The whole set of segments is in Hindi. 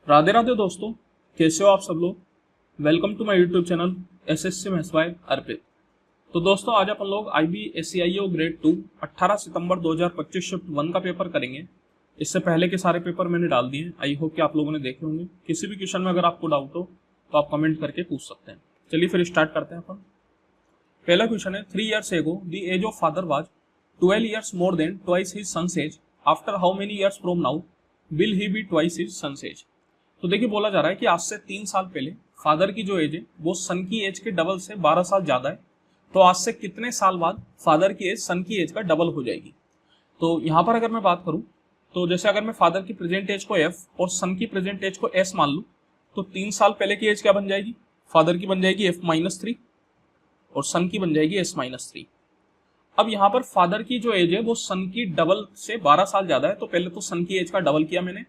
राधे राधे दोस्तों, कैसे हो आप सब लोग। Welcome to my YouTube channel SSC maths by Arpit. तो दोस्तों आज अपन लोग IBSCIO ग्रेड 2 18 सितंबर 2025 शिफ्ट 1 का पेपर करेंगे। इससे पहले के सारे पेपर मैंने डाल दिए। आई होप कि आप लोगों ने देखे होंगे। किसी भी क्वेश्चन में अगर आपको डाउट हो तो आप कमेंट करके पूछ सकते हैं। चलिए फिर स्टार्ट करते हैं अपन। पहला क्वेश्चन है, 3 years ago the age of father was 12 years more than twice his son's age. After how many years from now will he be twice his son's age? तो देखिए बोला जा रहा है कि आज से 3 साल पहले फादर की जो एज है वो सन की एज के डबल से 12 साल ज्यादा है। तो आज से कितने साल बाद फादर की एज सन की एज का डबल हो जाएगी। तो यहाँ पर अगर मैं बात करूँ तो जैसे अगर मैं फादर की प्रेजेंट एज को एफ और सन की प्रेजेंट एज को एस मान लूँ तो 3 साल पहले की एज क्या बन जाएगी, फादर की बन जाएगी F-3 और सन की बन जाएगी S-3। अब यहाँ पर फादर की जो एज है वो सन की डबल से 12 साल ज्यादा है। तो पहले तो सन की एज का डबल किया मैंने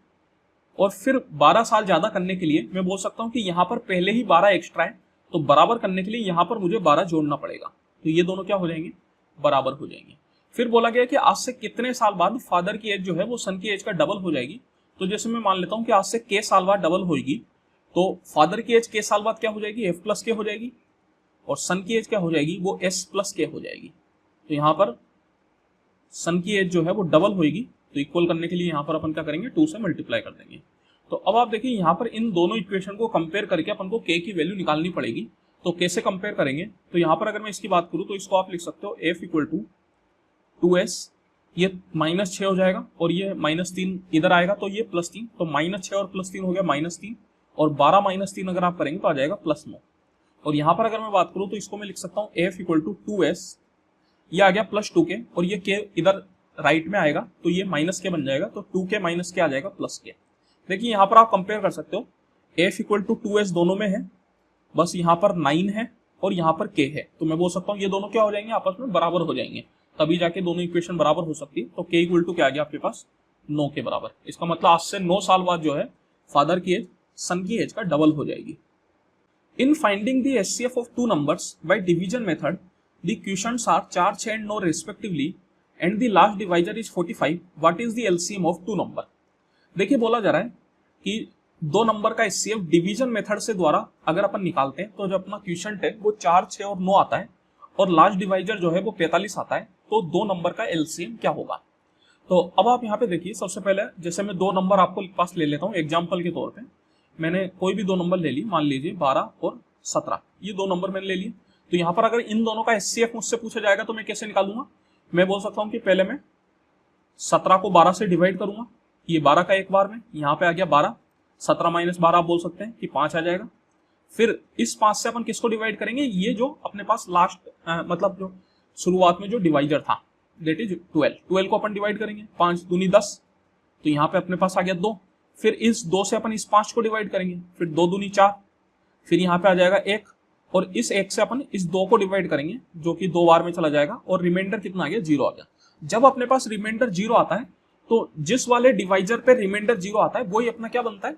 और फिर 12 साल ज्यादा करने के लिए मैं बोल सकता हूं कि यहाँ पर पहले ही 12 एक्स्ट्रा है, तो बराबर करने के लिए यहाँ पर मुझे 12 जोड़ना पड़ेगा। तो ये दोनों क्या हो जाएंगे, बराबर हो जाएंगे। फिर बोला गया कि आज से कितने साल बाद फादर की एज जो है वो सन की एज का डबल हो जाएगी। तो जैसे मैं मान लेता हूँ कि आज से के साल बाद डबल होगी, तो फादर की एज के साल बाद क्या हो जाएगी, F+K हो जाएगी और सन की एज क्या हो जाएगी, वो S+K हो जाएगी। तो यहाँ पर सन की एज जो है वो डबल होगी, तो इक्वल करने के लिए यहाँ पर अपन क्या करेंगे, 2 से मल्टीप्लाई कर देंगे। तो अब आप देखिए यहाँ पर इन दोनों इक्वेशन को कंपेयर करके अपन को k की वैल्यू निकालनी पड़ेगी। तो कैसे कंपेयर करेंगे, तो यहाँ पर अगर मैं इसकी बात करूँ तो इसको आप लिख सकते हो F = 2s, ये -6 हो जाएगा और ये -3 इधर आएगा तो ये +3, तो -6 और +3 हो गया -3 और 12 -3 अगर आप करेंगे तो आ जाएगा +9। और यहाँ पर अगर मैं बात करूँ तो इसको मैं लिख सकता हूँ F = 2s, ये आ गया +2k और ये k इधर राइट में आएगा तो ये -k बन जाएगा, तो 2k - k आ जाएगा +k। देखिए यहाँ पर आप कंपेयर कर सकते हो, F = 2s दोनों में है, बस यहाँ पर 9 है और यहाँ पर k है। तो मैं बोल सकता हूँ ये दोनों क्या हो जाएंगे, आपस में बराबर हो जाएंगे, तभी जाके दोनों इक्वेशन बराबर हो सकती है। तो k = क्या आ गया आपके पास, 9 के बराबर। इसका मतलब आज से 9 साल बाद जो है फादर की एज सन की एज का डबल हो जाएगी। In finding the HCF of 2 numbers by division method, the quotients are 4, 6 and 9 respectively and the last divisor is 45. What is the LCM of 2 number? देखिए बोला जा रहा है कि 2 नंबर का HCF डिवीजन मेथड से द्वारा अगर अपन निकालते हैं तो जो अपना क्वेश्चन है वो 4, 6 और 9 आता है और लास्ट डिवाइजर जो है वो 45 आता है। तो 2 नंबर का LCM क्या होगा। तो अब आप यहाँ पे देखिए, सबसे पहले जैसे मैं 2 नंबर आपको पास ले लेता हूँ एग्जाम्पल के तौर पे। मैंने कोई भी 2 नंबर ले ली, मान लीजिए 12 और 17, ये 2 नंबर मैंने ले लिए। तो यहाँ पर अगर इन दोनों का HCF मुझसे पूछा जाएगा तो मैं कैसे निकालूंगा, मैं बोल सकता हूँ कि पहले मैं 17 को 12 से डिवाइड करूंगा, ये 12 का एक बार में यहाँ पे आ गया 12, 17 - 12 आप बोल सकते हैं कि 5 आ जाएगा। फिर इस 5 से अपन किसको डिवाइड करेंगे, ये जो अपने पास लास्ट मतलब जो शुरुआत में जो डिवाइजर था दैट इज 12 को अपन डिवाइड करेंगे, 5 दूनी 10, तो यहाँ पे अपने पास आ गया 2। फिर इस 2 से अपन इस 5 को डिवाइड करेंगे, फिर 2 दूनी 4, फिर यहाँ पे आ जाएगा 1 और इस 1 से अपन इस 2 को डिवाइड करेंगे जो कि 2 बार में चला जाएगा और रिमाइंडर कितना आ गया, 0 आ गया। जब अपने पास रिमाइंडर 0 आता है तो जिस वाले डिवाइजर पे रिमाइंडर 0 आता है वही अपना क्या बनता है,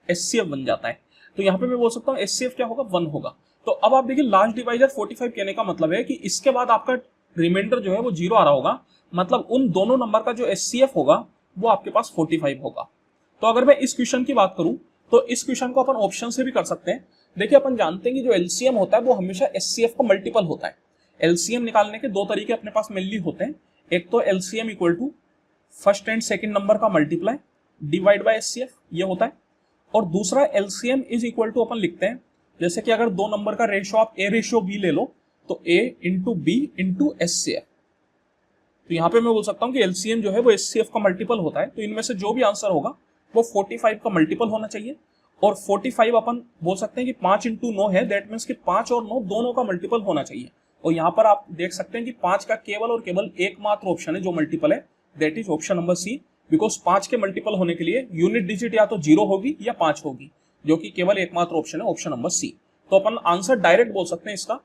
HCF बन जाता है। तो यहाँ पे मैं बोल सकता हूँ HCF क्या होगा, 1 होगा। तो अब आप देखिए लास्ट डिवाइजर 45 कहने का मतलब है कि इसके बाद आपका रिमाइंडर जो है वो 0 आ रहा होगा, मतलब उन दोनों नंबर का जो HCF होगा वो आपके पास 45 होगा। तो अगर मैं इस क्वेश्चन की बात करूं तो इस क्वेश्चन को अपन ऑप्शन से भी कर सकते हैं। देखिए अपन जानते हैं कि जो LCM होता है वो हमेशा HCF का मल्टीपल होता है। LCM निकालने के 2 तरीके अपने पास मेनली होते हैं। एक तो LCM = first and second number का मल्टीप्लाई डिवाइड बाय HCF, ये होता है। और दूसरा LCM = अपन लिखते हैं, जैसे कि अगर 2 नंबर का रेशियो आप A/B ले लो तो A × B × HCF। तो यहाँ पे मैं बोल सकता हूँ कि LCM जो है वो HCF का मल्टीपल होता है। तो इनमें से जो भी आंसर होगा वो 45 का मल्टीपल होना चाहिए। और 45 अपन बोल सकते हैं कि 5 × 9 है, दैट मीन्स कि 5 और 9 दोनों का मल्टीपल होना चाहिए। और यहाँ पर आप देख सकते हैं कि 5 का केवल और केवल एकमात्र ऑप्शन है जो मल्टीपल है, that is option number C। Because 5 के मल्टीपल होने के लिए यूनिट डिजिट या तो 0 होगी या 5 होगी, जो कि केवल एकमात्र ऑप्शन है, ऑप्शन नंबर C। तो अपन आंसर डायरेक्ट बोल सकते हैं, इसका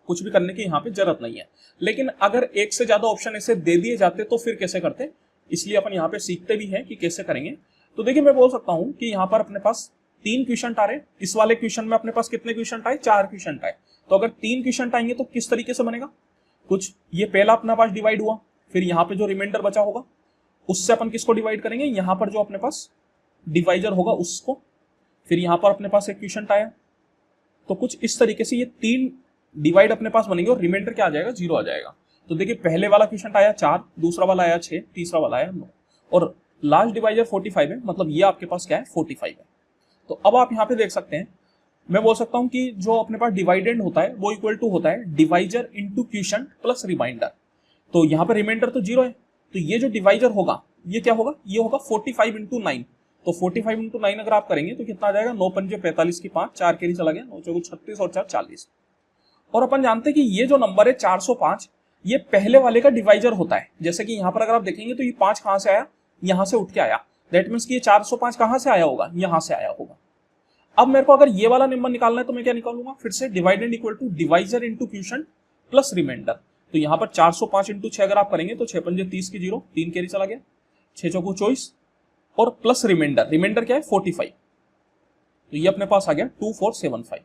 कुछ भी करने की यहाँ पे जरूरत नहीं है। लेकिन अगर एक से ज्यादा ऑप्शन ऐसे दे दिए जाते तो फिर कैसे करते, इसलिए अपन यहाँ पे सीखते भी हैं कि कैसे करेंगे। तो देखिए मैं बोल सकता हूँ कि यहाँ पर अपने पास 3 क्वेश्चन आ रहे। इस वाले क्वेश्चन में अपने पास कितने क्वेश्चन आए, 4 क्वेश्चन आए। तो अगर 3 क्वेश्चन आएंगे तो किस तरीके से बनेगा, कुछ ये पहला अपने पास डिवाइड हुआ, फिर यहाँ पे जो रिमाइंडर बचा होगा उससे अपन किसको डिवाइड करेंगे, यहाँ पर जो अपने पास डिवाइजर होगा उसको, फिर यहाँ पर अपने पास एक क्वेश्चन आया, तो कुछ इस तरीके से ये 3 डिवाइड अपने पास बनेंगे और रिमाइंडर क्या आ जाएगा, 0 आ जाएगा। तो देखिए पहले वाला क्वेश्चन आया 4, दूसरा वाला आया 6, तीसरा वाला आया 9 और लास्ट डिवाइजर 45 है, मतलब ये आपके पास क्या है 45 है। तो अब आप यहाँ पे देख सकते हैं, मैं बोल सकता हूँ कि जो अपने पास डिवाइडेंड होता है वो इक्वल टू होता है divisor into quotient plus remainder. तो यहाँ पे रिमाइंडर तो 0 है, तो ये जो डिवाइजर होगा ये क्या होगा, ये होगा 45 इंटू 9। तो 45 इंटू 9 अगर आप करेंगे तो कितना आ जाएगा, 9 पंजे 45 की 5, 4 कैरी चला गया, 9 चौको 36 और 4 40। और अपन जानते हैं कि ये जो नंबर है 405 ये पहले वाले का डिवाइजर होता है। जैसे कि यहाँ पर अगर आप देखेंगे तो ये 5 कहाँ से आया, यहाँ से उठ के आया, दैट मीन्स कि ये 405 कहाँ से आया होगा, यहाँ से आया होगा। अब मेरे को अगर ये वाला नंबर निकालना है तो मैं क्या निकालूंगा, फिर से dividend equal to divisor into quotient plus remainder. तो यहाँ पर 405 इंटू 6 अगर आप करेंगे तो 6 पंजे 30 की 0, 3 कैरी चला गया, 6 चौको 24 और प्लस रिमाइंडर, रिमाइंडर क्या है 45। तो ये अपने पास आ गया 2475।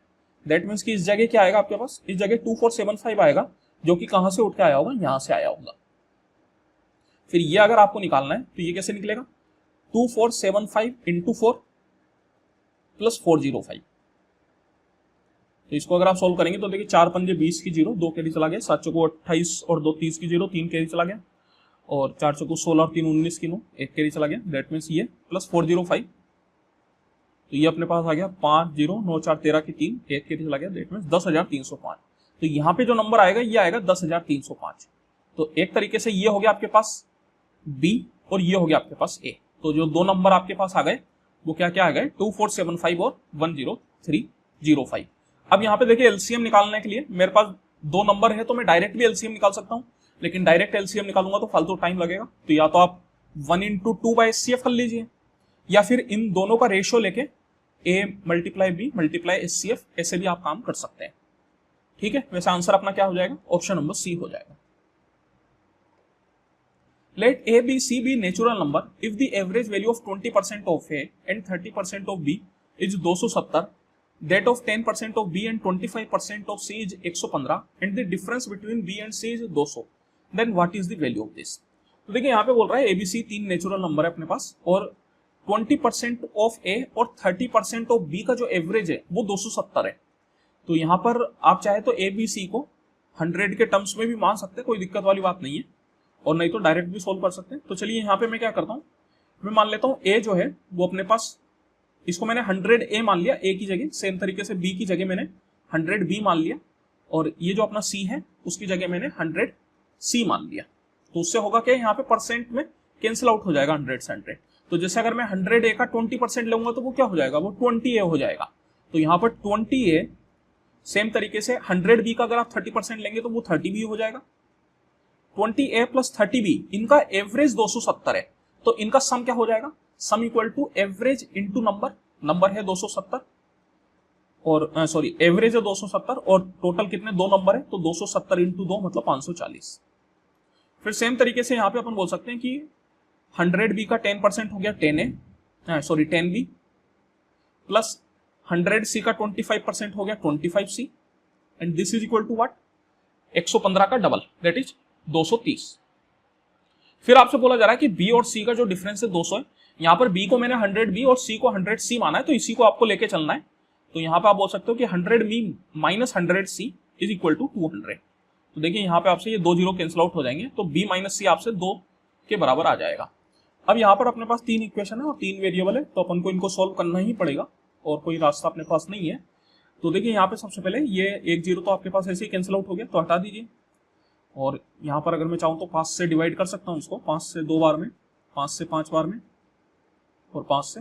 दैट मीन्स कि इस जगह क्या आएगा आपके पास, इस जगह 2475 आएगा, जो कि कहां से उठ के आया होगा, यहां से आया होगा। फिर ये अगर आपको निकालना है तो ये कैसे निकलेगा, 2475 इंटू 4 प्लस 405। तो इसको अगर आप सोल्व करेंगे तो देखिए 4 पंजे 20 की 0, 2 कैरी चला गया, 7 चौको 28 और 2 30 की 0, 3 कैरी चला गया और 4 चौको 16 और 3 19 की 9, 1 कैरी चला गया। दैट मीन्स ये प्लस 405। तो ये अपने पास आ गया 5 0 9 4 13 की 3, 1 कैरी चला गया, दैट मीन्स 10,305। तो यहाँ पे जो नंबर आएगा ये आएगा 10,305। तो एक तरीके से ये हो गया आपके पास बी और ये हो गया आपके पास ए। तो जो दो नंबर आपके पास आ गए वो क्या क्या आ गए, 2475 और 10305। अब यहाँ पे देखिए एलसीएम निकालने के लिए मेरे पास दो नंबर है तो मैं डायरेक्ट भी एलसीएम निकाल सकता हूँ, लेकिन डायरेक्ट एलसीएम निकालूंगा तो फालतू टाइम लगेगा। तो या तो आप 1 इंटू 2 बाई एचसीएफ कर लीजिए, या फिर इन दोनों का रेशियो लेके A multiply B multiply HCF, ऐसे भी आप काम कर सकते हैं। ठीक है, वैसे आंसर अपना क्या हो जाएगा, ऑप्शन नंबर सी हो जाएगा। Let A, B, C be natural number if the average value of 20% of A and 30% of B is 270, that of 10% of B and 25% of C is 115 and the difference between B and C is 200, then what is the value of this? तो देखिए यहाँ पे बोल रहा है ABC 3 नेचुरल नंबर है अपने पास और 20% ऑफ A और 30% ऑफ B का जो एवरेज है वो 270 है। तो यहाँ पर आप चाहे तो ABC को 100 के टर्म्स में भी मान सकते हैं, कोई दिक्कत वाली बात नहीं है, और नहीं तो डायरेक्ट भी सोल्व कर सकते हैं। तो चलिए यहाँ पे मैं क्या करता हूँ, मैं मान लेता हूँ ए जो है वो अपने पास, इसको मैंने 100 ए मान लिया ए की जगह, सेम तरीके से बी की जगह मैंने 100 बी मान लिया, और ये जो अपना सी है उसकी जगह मैंने 100 सी मान लिया। तो उससे होगा क्या, यहाँ पे परसेंट में कैंसिल आउट हो जाएगा 100 से 100। तो जैसे अगर मैं 100 ए का 20% लूंगा तो वो क्या हो जाएगा, वो 20 ए हो जाएगा। तो यहाँ पर 20 ए, सेम तरीके से 100 बी का अगर आप 30% लेंगे तो वो 30 बी हो जाएगा। 20A प्लस 30B, इनका एवरेज 270 है, तो इनका सम क्या हो जाएगा, sum equal to average into number, number है 270 और सॉरी एवरेज है 270 और टोटल कितने, दो नंबर है, तो 270 इंटू 2 मतलब 540। फिर सेम तरीके से यहाँ पे अपन बोल सकते हैं कि 100B का 10% हो गया 10A, sorry 10B plus 100C का 25% हो गया 25C and this is equal to what, 115 का डबल दैट इज 230। फिर आपसे बोला जा रहा है कि बी और सी का जो डिफरेंस है 200 है। यहां पर बी को मैंने 100 बी और सी को 100 सी माना है, तो इसी को आपको लेके चलना है। तो यहां पे आप बोल सकते हो कि 100 B minus 100 C is equal to 200। तो देखिए यहां पे आपसे ये 2 जीरो कैंसिल आउट हो जाएंगे, तो बी माइनस सी आपसे 2 के बराबर आ जाएगा। अब यहाँ पर अपने पास 3 इक्वेशन है और 3 वेरिएबल है, तो अपन को इनको सोल्व करना ही पड़ेगा और कोई रास्ता अपने पास नहीं है। तो देखिए यहाँ पे सबसे पहले ये 1 जीरो तो आपके पास ऐसे ही कैंसिल आउट हो गया, तो हटा दीजिए। और यहाँ पर अगर मैं चाहूँ तो 5 से डिवाइड कर सकता हूँ इसको, 5 से 2 बार में, 5 से 5 बार में और 5 से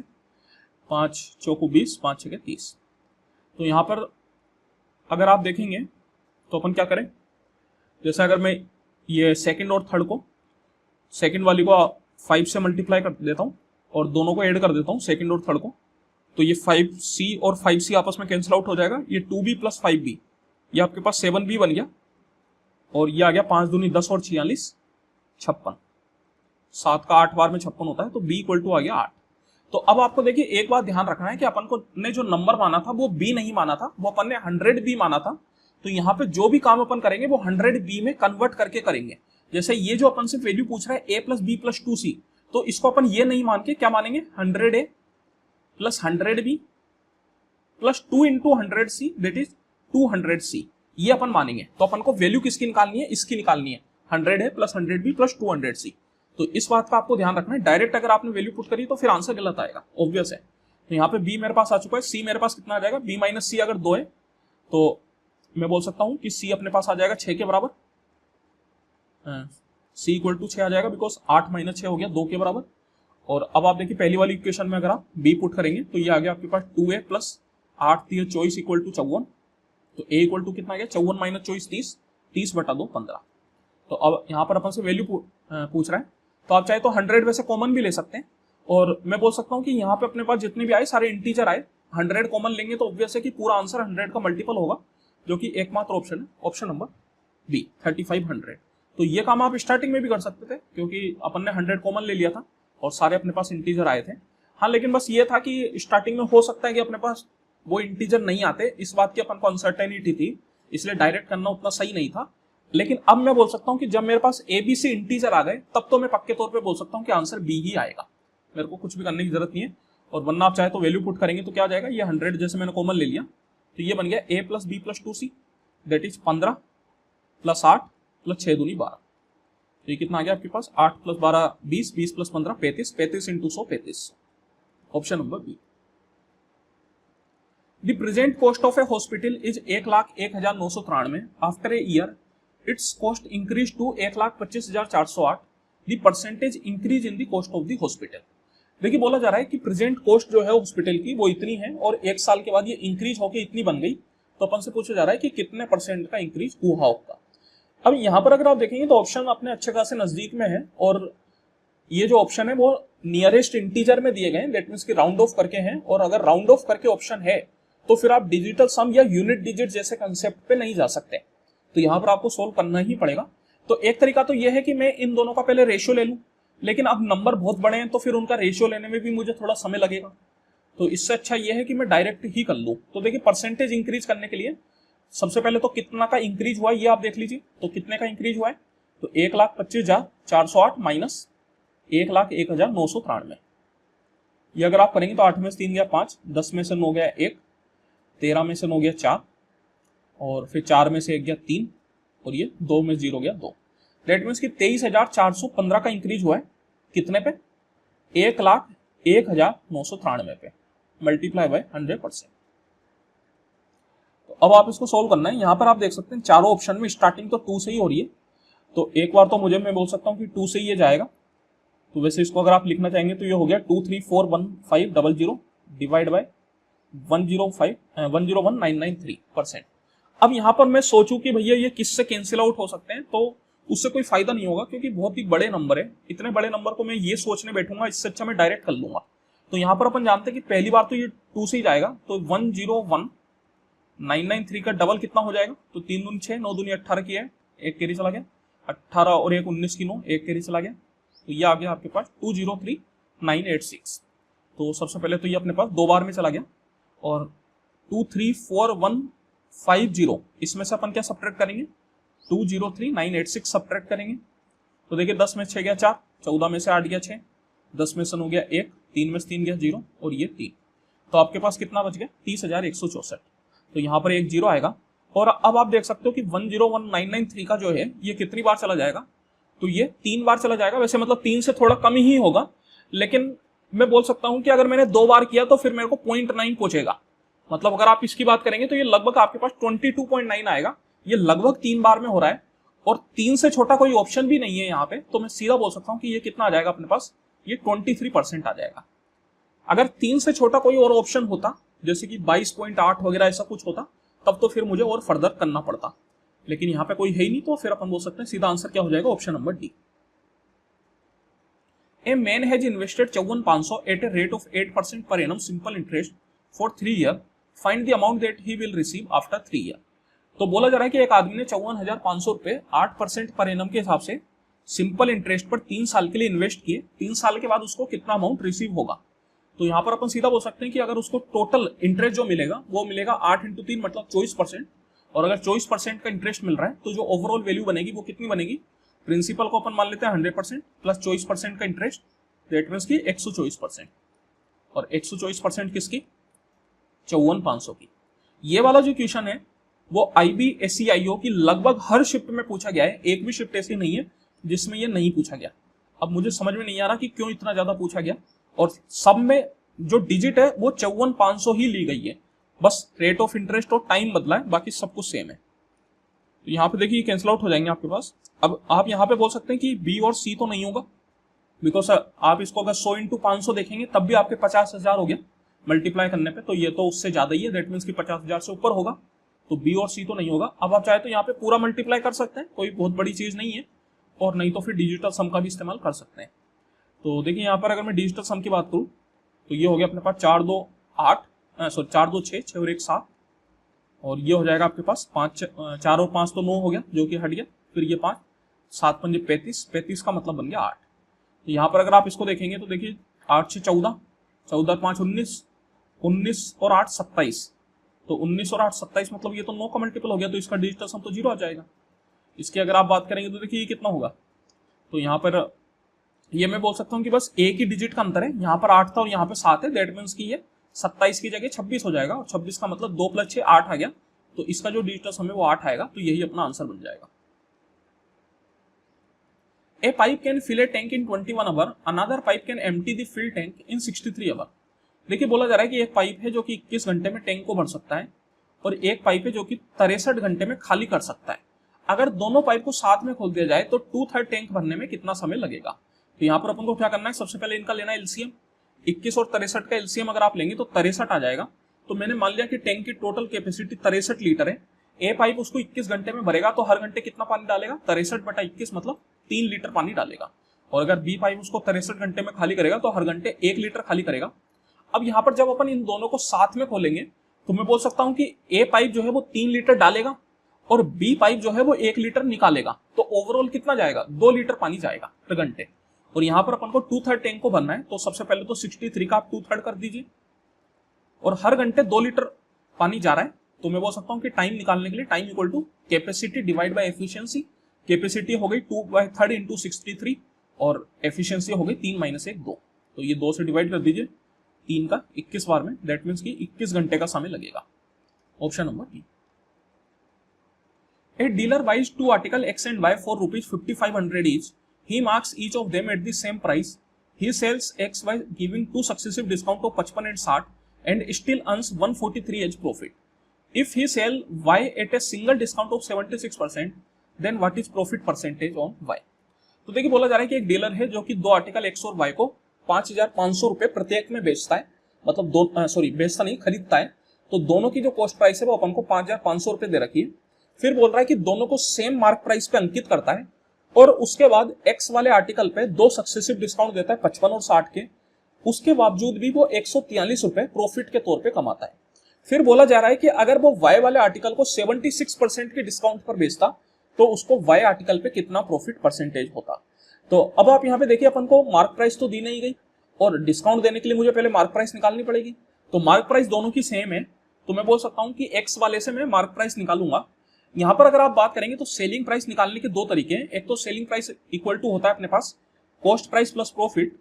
5 चौको 20, 5 छः 30। तो यहाँ पर अगर आप देखेंगे तो अपन क्या करें, जैसे अगर मैं ये सेकंड और थर्ड को, सेकंड वाली को 5 से मल्टीप्लाई कर देता हूँ और दोनों को ऐड कर देता हूँ सेकंड और थर्ड को, तो ये 5C और 5C आपस में कैंसिल आउट हो जाएगा। ये 2B प्लस 5B, ये आपके पास 7B बन गया और ये आ गया 5 दूनी 10 और 46 56, 7 का 8 बार में 56 होता है, तो B इक्वल टू आ गया 8। तो अब आपको देखिए एक बात ध्यान रखना है कि अपन को ने जो नंबर माना था वो B नहीं माना था, वो अपन ने 100B माना था। तो यहाँ पे जो भी काम अपन करेंगे वो 100B में कन्वर्ट करके करेंगे। जैसे ये जो अपन से वैल्यू पूछ रहा है A plus B plus 2C, तो इसको अपन ये नहीं मान के क्या मानेंगे, 100A plus 100B plus 2 into 100C that is 200C, ये अपन मानेंगे। तो अपन को वैल्यू किसकी निकालनी है, इसकी निकालनी है। 100 है प्लस 100B प्लस 200C। तो इस बात का आपको ध्यान रखना है, डायरेक्ट अगर आपने वैल्यू पुट करी तो फिर आंसर गलत आएगा, ऑब्वियस है। तो यहाँ पे B मेरे पास आ चुका है, C मेरे पास कितना आ जाएगा, B माइनस C अगर 2 है तो मैं बोल सकता हूँ कि C अपने पास आ जाएगा 6 के बराबर, C इक्वल टू 6 आ जाएगा, बिकॉज 8 माइनस 6 हो गया 2 के बराबर। और अब आप देखिए पहली वाली इक्वेशन में अगर आप B पुट करेंगे तो ये आ गया आपके पास 2A प्लस 8 3 24 इक्वल टू 54। तो A इक्वल टू कितना आ गया, 54 माइनस 24 30, 30 बटा 2 15। तो अब यहाँ पर अपन से वैल्यू पूछ रहा है, तो आप चाहे तो 100 वैसे कॉमन भी ले सकते हैं, और मैं बोल सकता हूँ कि यहाँ पे अपने पास जितने भी आए सारे इंटीजर आए, 100 कॉमन लेंगे तो ऑब्वियस है कि पूरा आंसर 100 का मल्टीपल होगा, जो कि एकमात्र ऑप्शन है, ऑप्शन नंबर B 3500। तो ये काम आप स्टार्टिंग में भी कर सकते थे क्योंकि अपन ने 100 कॉमन ले लिया था और सारे अपने पास इंटीजर आए थे। हाँ, लेकिन बस ये था कि स्टार्टिंग में हो सकता है कि अपने पास वो इंटीजर नहीं आते, इस बात की अपन को अनसर्टेनिटी थी, इसलिए डायरेक्ट करना उतना सही नहीं था। लेकिन अब मैं बोल सकता हूँ कि जब मेरे पास ABC इंटीजर आ गए तब तो मैं पक्के तौर पे बोल सकता हूँ कि आंसर B ही आएगा, मेरे को कुछ भी करने की जरूरत नहीं है। और वरना आप चाहे तो वैल्यू पुट करेंगे तो क्या आ जाएगा, ये 100 जैसे मैंने कॉमन ले लिया तो ये बन गया A plus B plus 2C that is 15 plus 8 plus 6 दूनी 12। तो ये कितना आ गया आपके पास, 8 plus 12 20, 20 plus 15 35, 35 into 100 35, option number B। The present cost of a hospital is 1,01,993। After a year its cost increase to 1,25,408। The percentage increase in the cost of the hospital. देखिए बोला जा रहा है कि प्रेजेंट कॉस्ट जो है हॉस्पिटल की वो इतनी है और 1 साल के बाद ये इंक्रीज होकर इतनी बन गई, तो अपन से पूछा जा रहा है कि कितने परसेंट का इंक्रीज हुआ होगा। अब यहाँ पर अगर आप देखेंगे तो ऑप्शन अपने अच्छे खासे नजदीक में है, और ये जो ऑप्शन है वो नियरेस्ट इंटीजर में दिए गए हैं, दैट मींस कि राउंड ऑफ करके हैं। और अगर राउंड ऑफ करके ऑप्शन है तो फिर आप डिजिटल सम या यूनिट डिजिट जैसे कंसेप्ट पे नहीं जा सकते, तो यहाँ पर आपको सोल्व करना ही पड़ेगा। तो एक तरीका तो यह है कि मैं इन दोनों का पहले रेशियो ले लूं, लेकिन अब नंबर बहुत बड़े हैं तो फिर उनका रेशियो लेने में भी मुझे थोड़ा समय लगेगा, तो इससे अच्छा यह है कि मैं डायरेक्ट ही कर लूं। तो देखिए परसेंटेज इंक्रीज करने के लिए सबसे पहले तो कितना का इंक्रीज हुआ ये आप देख लीजिए, तो कितने का इंक्रीज हुआ है, तो 1,25,408 माइनस 1,01,993। ये अगर आप करेंगे तो 8 में से 3 गया 5, 10 में से 9 गया 1, 13 में से 9 गया 4, और फिर 4 में से 1 गया 3, और ये 2 में 0 गया 2। दैट मीन्स कि 23,415 का इंक्रीज हुआ है, कितने पे, 1,01,993 पे, मल्टीप्लाई बाय 100%। तो अब आप इसको सोल्व करना है। यहाँ पर आप देख सकते हैं चारों ऑप्शन में स्टार्टिंग तो 2 से ही हो रही है, तो एक बार तो मैं बोल सकता हूँ कि 2 से ही ये जाएगा। तो वैसे इसको अगर आप लिखना चाहेंगे तो ये हो गया 2341500 डिवाइड बाय 101,993%। अब यहाँ पर मैं सोचूं कि भैया ये किससे कैंसिल आउट हो सकते हैं, तो उससे कोई फायदा नहीं होगा क्योंकि बहुत ही बड़े नंबर है। इतने बड़े नंबर को मैं ये सोचने बैठूंगा, इससे अच्छा मैं डायरेक्ट कर लूंगा। तो यहाँ पर अपन जानते हैं कि पहली बार तो ये 2 से ही जाएगा, तो 101,993 का डबल कितना हो जाएगा, तो 3 दूनी 6, 9 दूनी 18 की है, एक कैरी चला गया, 18 और 1 19 की 9, एक कैरी चला गया, तो ये आ गया आपके पास 203,986। तो सबसे पहले तो ये अपने पास 2 बार में चला गया, और 234,150 इसमें से अपन क्या सब्ट्रैक्ट करेंगे, 203,986 सब्ट्रैक्ट करेंगे। तो देखिए 10 में 6 गया 4, 14 में से 8 गया 6, 10 में से 9 गया 1, 3 में से 3 गया 0, और ये 3। तो आपके पास कितना बच गया, 30,164। तो यहाँ पर एक 0 आएगा। और अब आप देख सकते हो कि 101,993 का जो है ये कितनी बार चला जाएगा, तो ये 3 बार चला जाएगा। वैसे मतलब 3 से थोड़ा कम ही होगा, लेकिन मैं बोल सकता हूं कि अगर मैंने 2 बार किया तो फिर मेरे को 0.9 पहुंचेगा। मतलब अगर आप इसकी बात करेंगे तो ये लगभग आपके पास 22.9 आएगा। ये लगभग 3 बार में हो रहा है, और 3 से छोटा कोई ऑप्शन भी नहीं है यहाँ पे, तो मैं सीधा बोल सकता हूँ कि ये कितना आ जाएगा अपने पास, ये 23% आ जाएगा। अगर 3 से छोटा कोई और ऑप्शन होता, जैसे कि 22.8 वगैरह ऐसा कुछ होता, तब तो फिर मुझे और फर्दर करना पड़ता, लेकिन यहाँ पे कोई है ही नहीं, तो फिर अपन बोल सकते हैं सीधा आंसर क्या हो जाएगा, option number D. A man has invested 54,500 at a rate of 8% per annum simple interest for 3 year, find the amount that he will receive after 3 year. तो बोला जा रहा है कि एक आदमी ने 54,500 रुपए 8% पर एनम के हिसाब से सिंपल इंटरेस्ट पर 3 साल के लिए इन्वेस्ट किए, 3 साल के बाद उसको कितना अमाउंट रिसीव होगा। तो यहाँ पर अपन सीधा बोल सकते हैं कि अगर उसको टोटल इंटरेस्ट जो मिलेगा वो मिलेगा 8 × 3 मतलब 24%, और अगर 24% का इंटरेस्ट मिल रहा है तो जो ओवरऑल वैल्यू बनेगी वो कितनी बनेगी, प्रिंसिपल को अपन मान लेते हैं 100% प्लस 24% का इंटरेस्ट, दैट मींस की 124%, और 124% किसकी, 54,500 की। ये वाला जो क्वेश्चन है वो IBSCIO की लगभग हर शिफ्ट में पूछा गया है, एक भी शिफ्ट ऐसी नहीं है जिसमें ये नहीं पूछा गया। अब मुझे समझ में नहीं आ रहा कि क्यों इतना ज्यादा पूछा गया, और सब में जो डिजिट है वो 54,500 ही ली गई है, बस रेट ऑफ इंटरेस्ट और टाइम बदला है, बाकी सब कुछ सेम है। तो यहाँ पे देखिए कैंसिल आउट हो जाएंगे आपके पास। अब आप यहाँ पे बोल सकते हैं कि बी और सी तो नहीं होगा, बिकॉज आप इसको अगर 100 इंटू 500 देखेंगे तब भी आपके 50,000 हो गया मल्टीप्लाई करने पे, तो ये तो उससे ज्यादा ही है, दैट मीन्स कि 50,000 से ऊपर होगा, तो बी और सी तो नहीं होगा। अब आप चाहे तो यहाँ पे पूरा मल्टीप्लाई कर सकते हैं, कोई बहुत बड़ी चीज नहीं है, और नहीं तो फिर डिजिटल सम का भी इस्तेमाल कर सकते हैं। तो देखिए यहाँ पर अगर मैं डिजिटल सम की बात करूँ तो ये हो गया अपने पास 4 2 8, सॉरी 4 2 6, 6 और 1 7, और ये हो जाएगा आपके पास 4 और 5 तो 9 हो गया जो कि हट गया, फिर ये 5, 7 पंजे 35, 35 का मतलब बन गया 8। तो यहाँ पर अगर आप इसको देखेंगे तो देखिए 8 से 14, 14 और 5 19, 19 और 8 27, तो 19 और 8 27 मतलब ये तो 9 का मल्टीपल हो गया, तो इसका डिजिटल सम तो 0 आ जाएगा। इसकी अगर आप बात करेंगे तो देखिए ये कितना होगा, तो यहाँ पर ये मैं बोल सकता हूँ कि बस एक ही डिजिट का अंतर है, यहाँ पर 8 था और यहाँ पे 7 है, दैट मीन्स की ये 27 की जगह 26 हो जाएगा, और 26 का मतलब 2 + 6 8 आ गया, तो इसका जो डिजिटल सम है वो 8 आएगा, तो यही अपना आंसर बन जाएगा। A pipe can fill a tank in 21 hours, another pipe can empty the filled tank in 63 hours। देखिए बोला जा रहा है कि एक पाइप है जो कि 21 घंटे में टैंक को भर सकता है, और एक पाइप है जो कि 63 घंटे में खाली कर सकता है। अगर दोनों पाइप को साथ में खोल दिया जाए तो 2/3 टैंक भरने में कितना समय लगेगा। तो यहाँ पर अपन को क्या करना है, सबसे पहले इनका लेना है एलसीएम। 21 और 63 का एलसीएम अगर आप लेंगे तो 63 आ जाएगा। तो मैंने मान लिया कि टैंक की टोटल कैपेसिटी 63 लीटर है, ए पाइप उसको 21 घंटे में भरेगा, तो हर घंटे कितना पानी डालेगा, 63/21 मतलब 3 लीटर पानी डालेगा। और अगर बी पाइप उसको 63 घंटे में खाली करेगा तो हर घंटे 1 लीटर खाली करेगा। अब यहाँ पर जब अपन इन दोनों को साथ में खोलेंगे तो मैं बोल सकता हूं कि ए पाइप जो है वो 3 लीटर डालेगा और बी पाइप जो है वो 1 लीटर निकालेगा, तो ओवरऑल कितना जाएगा, 2 लीटर पानी जाएगा हर घंटे। और यहाँ पर अपन को 2/3 टैंक को भरना है, तो सबसे पहले तो 63 का आप 2/3 कर दीजिए, और हर घंटे 2 लीटर पानी जा रहा है, तो मैं बोल सकता हूँ कि टाइम निकालने के लिए time equal to capacity divide by efficiency. Capacity हो गई 2/3 इंटू 63, और एफिशिएंसी हो गई 3 - 1 2, तो ये 2 से डिवाइड कर दीजिए 3 का 21 बार में, दैट मीन्स कि 21 घंटे का समय लगेगा। Option number B. A dealer buys 2 articles X and Y for rupees 5,500 each. He marks each of them at the same price. He sells X by giving 2 successive discount of 55 and 60 and still earns 143 as profit. If he sell Y at a single discount of 76%, then what is profit percentage on Y? तो देखिए बोला जा रहा है कि एक डीलर है जो कि 2 आर्टिकल X और Y को 5,500 रुपए प्रत्येक में बेचता है, मतलब बेचता नहीं, खरीदता है। तो दोनों की जो कॉस्ट प्राइस है वो अपन को 5,500 रुपए दे रखी है। फिर बोल रहा है कि दोनों को सेम मार्क प्राइस पे अंकित करता है, और उसके बाद एक्स वाले आर्टिकल पे 2 सक्सेसिव डिस्काउंट देता है 55 और 60 के, उसके बावजूद भी वो 143 रुपए प्रॉफिट के तौर पे कमाता है। फिर बोला जा रहा है कि अगर वो वाई वाले आर्टिकल को 76% के डिस्काउंट पर बेचता तो उसको वाई आर्टिकल पे कितना प्रॉफिट परसेंटेज होता। तो अब आप यहाँ पे देखिए, अपन को मार्क प्राइस तो दी नहीं गई, और डिस्काउंट देने के लिए मुझे पहले मार्क प्राइस निकालनी पड़ेगी। तो मार्क प्राइस दोनों की सेम है, तो मैं बोल सकता हूँ कि एक्स वाले से मैं मार्क प्राइस निकालूंगा। यहाँ पर अगर आप बात करेंगे तो सेलिंग प्राइस निकालने के 2 तरीके हैं। एक तो सेलिंग प्राइस इक्वल टू होता है अपने पास cost price plus profit.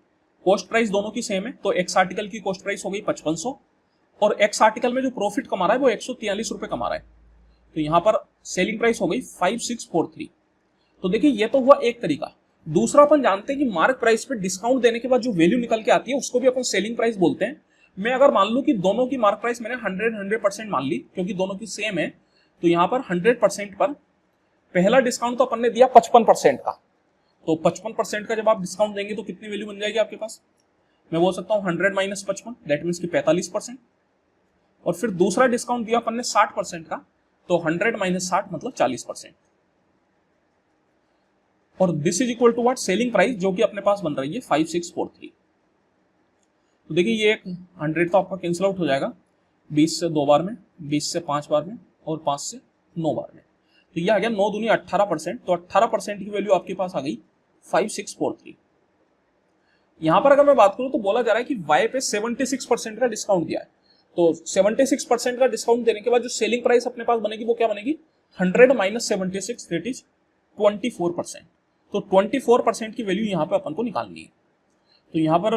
Cost price दोनों की सेम है, तो एक्स आर्टिकल की कॉस्ट प्राइस हो गई 5500, और एक्स आर्टिकल में जो प्रॉफिट कमा रहा है वो 143 रुपए कमा रहा है, तो यहाँ पर सेलिंग प्राइस हो गई 5643। तो देखिए ये तो हुआ एक तरीका। दूसरा, अपन जानते हैं कि मार्क प्राइस पे डिस्काउंट देने के बाद जो वैल्यू निकल के आती है उसको भी अपन सेलिंग प्राइस बोलते हैं। मैं अगर मान लूं कि दोनों की मार्क प्राइस मैंने 100% मान ली, क्योंकि दोनों की सेम है, तो यहाँ पर 100% पर पहला डिस्काउंट तो अपन ने दिया 55% का, तो 55% का जब आप डिस्काउंट देंगे तो कितनी वैल्यू बन जाएगी आपके पास, मैं बोल सकता हूँ 100 - 55, दैट मीन्स की 45%। और फिर दूसरा डिस्काउंट दिया अपन ने 60% का, तो 100 - 60 मतलब 40%। और this is equal to what, selling price, जो कि अपने पास बन रही है 5643। तो देखिए ये 100 तो आपका कैंसिल आउट हो जाएगा 20 से 2 बार में, 20 से 5 बार में, और 5 से 9 बार में। तो ये आ गया 9 दूनी 18%, तो 18% की वैल्यू आपके पास आ गई 5643। यहां पर अगर मैं बात करूं तो बोला जा रहा है कि वाई पे 76% का डिस्काउंट दिया है, तो 76% का डिस्काउंट देने के बाद जो सेलिंग प्राइस अपने पास बनेगी वो क्या बनेगी, 100 - 76 दैट इज 24%। तो 24% की वैल्यू यहाँ पे अपन को निकालनी है। तो यहाँ पर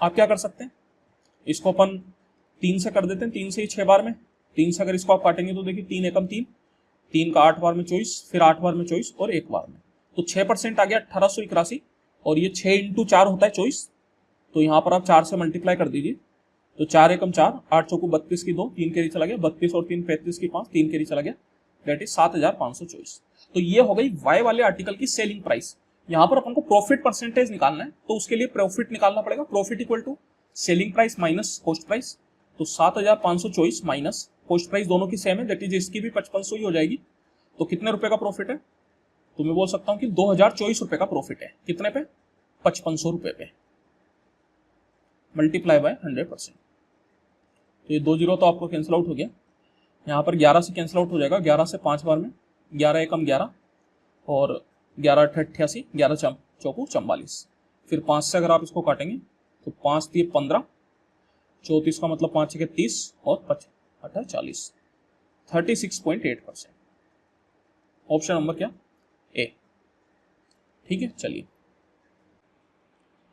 आप क्या कर सकते हैं, इसको अपन 3 से कर देते हैं, 3 से ही 6 बार में, 3 से अगर इसको आप काटेंगे तो देखिए 3 एकम 3, 3 का 8 बार में 24, फिर 8 बार में 24 और 1 बार में, तो 6% आ गया 1881, और ये 6 इंटू 4 होता है 24, तो यहाँ पर आप 4 से मल्टीप्लाई कर दीजिए, तो 4 एकम 4, 8 चौको 32 की 2, 3 कैरी चला गया, 32 और 3 35 की 5, 3 कैरी चला गया, दैट इज 7524। तो ये हो गई वाई वाले आर्टिकल की सेलिंग प्राइस। यहाँ पर अपन को प्रॉफिट परसेंटेज निकालना है, तो उसके लिए प्रॉफिट निकालना पड़ेगा, profit equal to selling price minus cost price, तो 7524 माइनस कॉस्ट प्राइस दोनों की सेम है, दैट इज इसकी भी 5500 ही हो जाएगी, तो कितने रुपए का प्रॉफिट है, तो मैं बोल सकता हूँ कि 2024 रुपए का प्रॉफिट है, कितने पे, 5500 रुपए पे, मल्टीप्लाई बाय 100%। तो ये 2 जीरो तो आपको कैंसिल आउट हो गया, यहाँ पर 11 से कैंसिल आउट हो जाएगा, 11 से 5 बार में, 11 एकम 11 और 11 88, 11 चौको 44, फिर 5 से अगर आप इसको काटेंगे तो 5 दिए 15, 34 का मतलब 5 के 30 और 40, 36.8%। ऑप्शन नंबर क्या, ए। ठीक है, चलिए।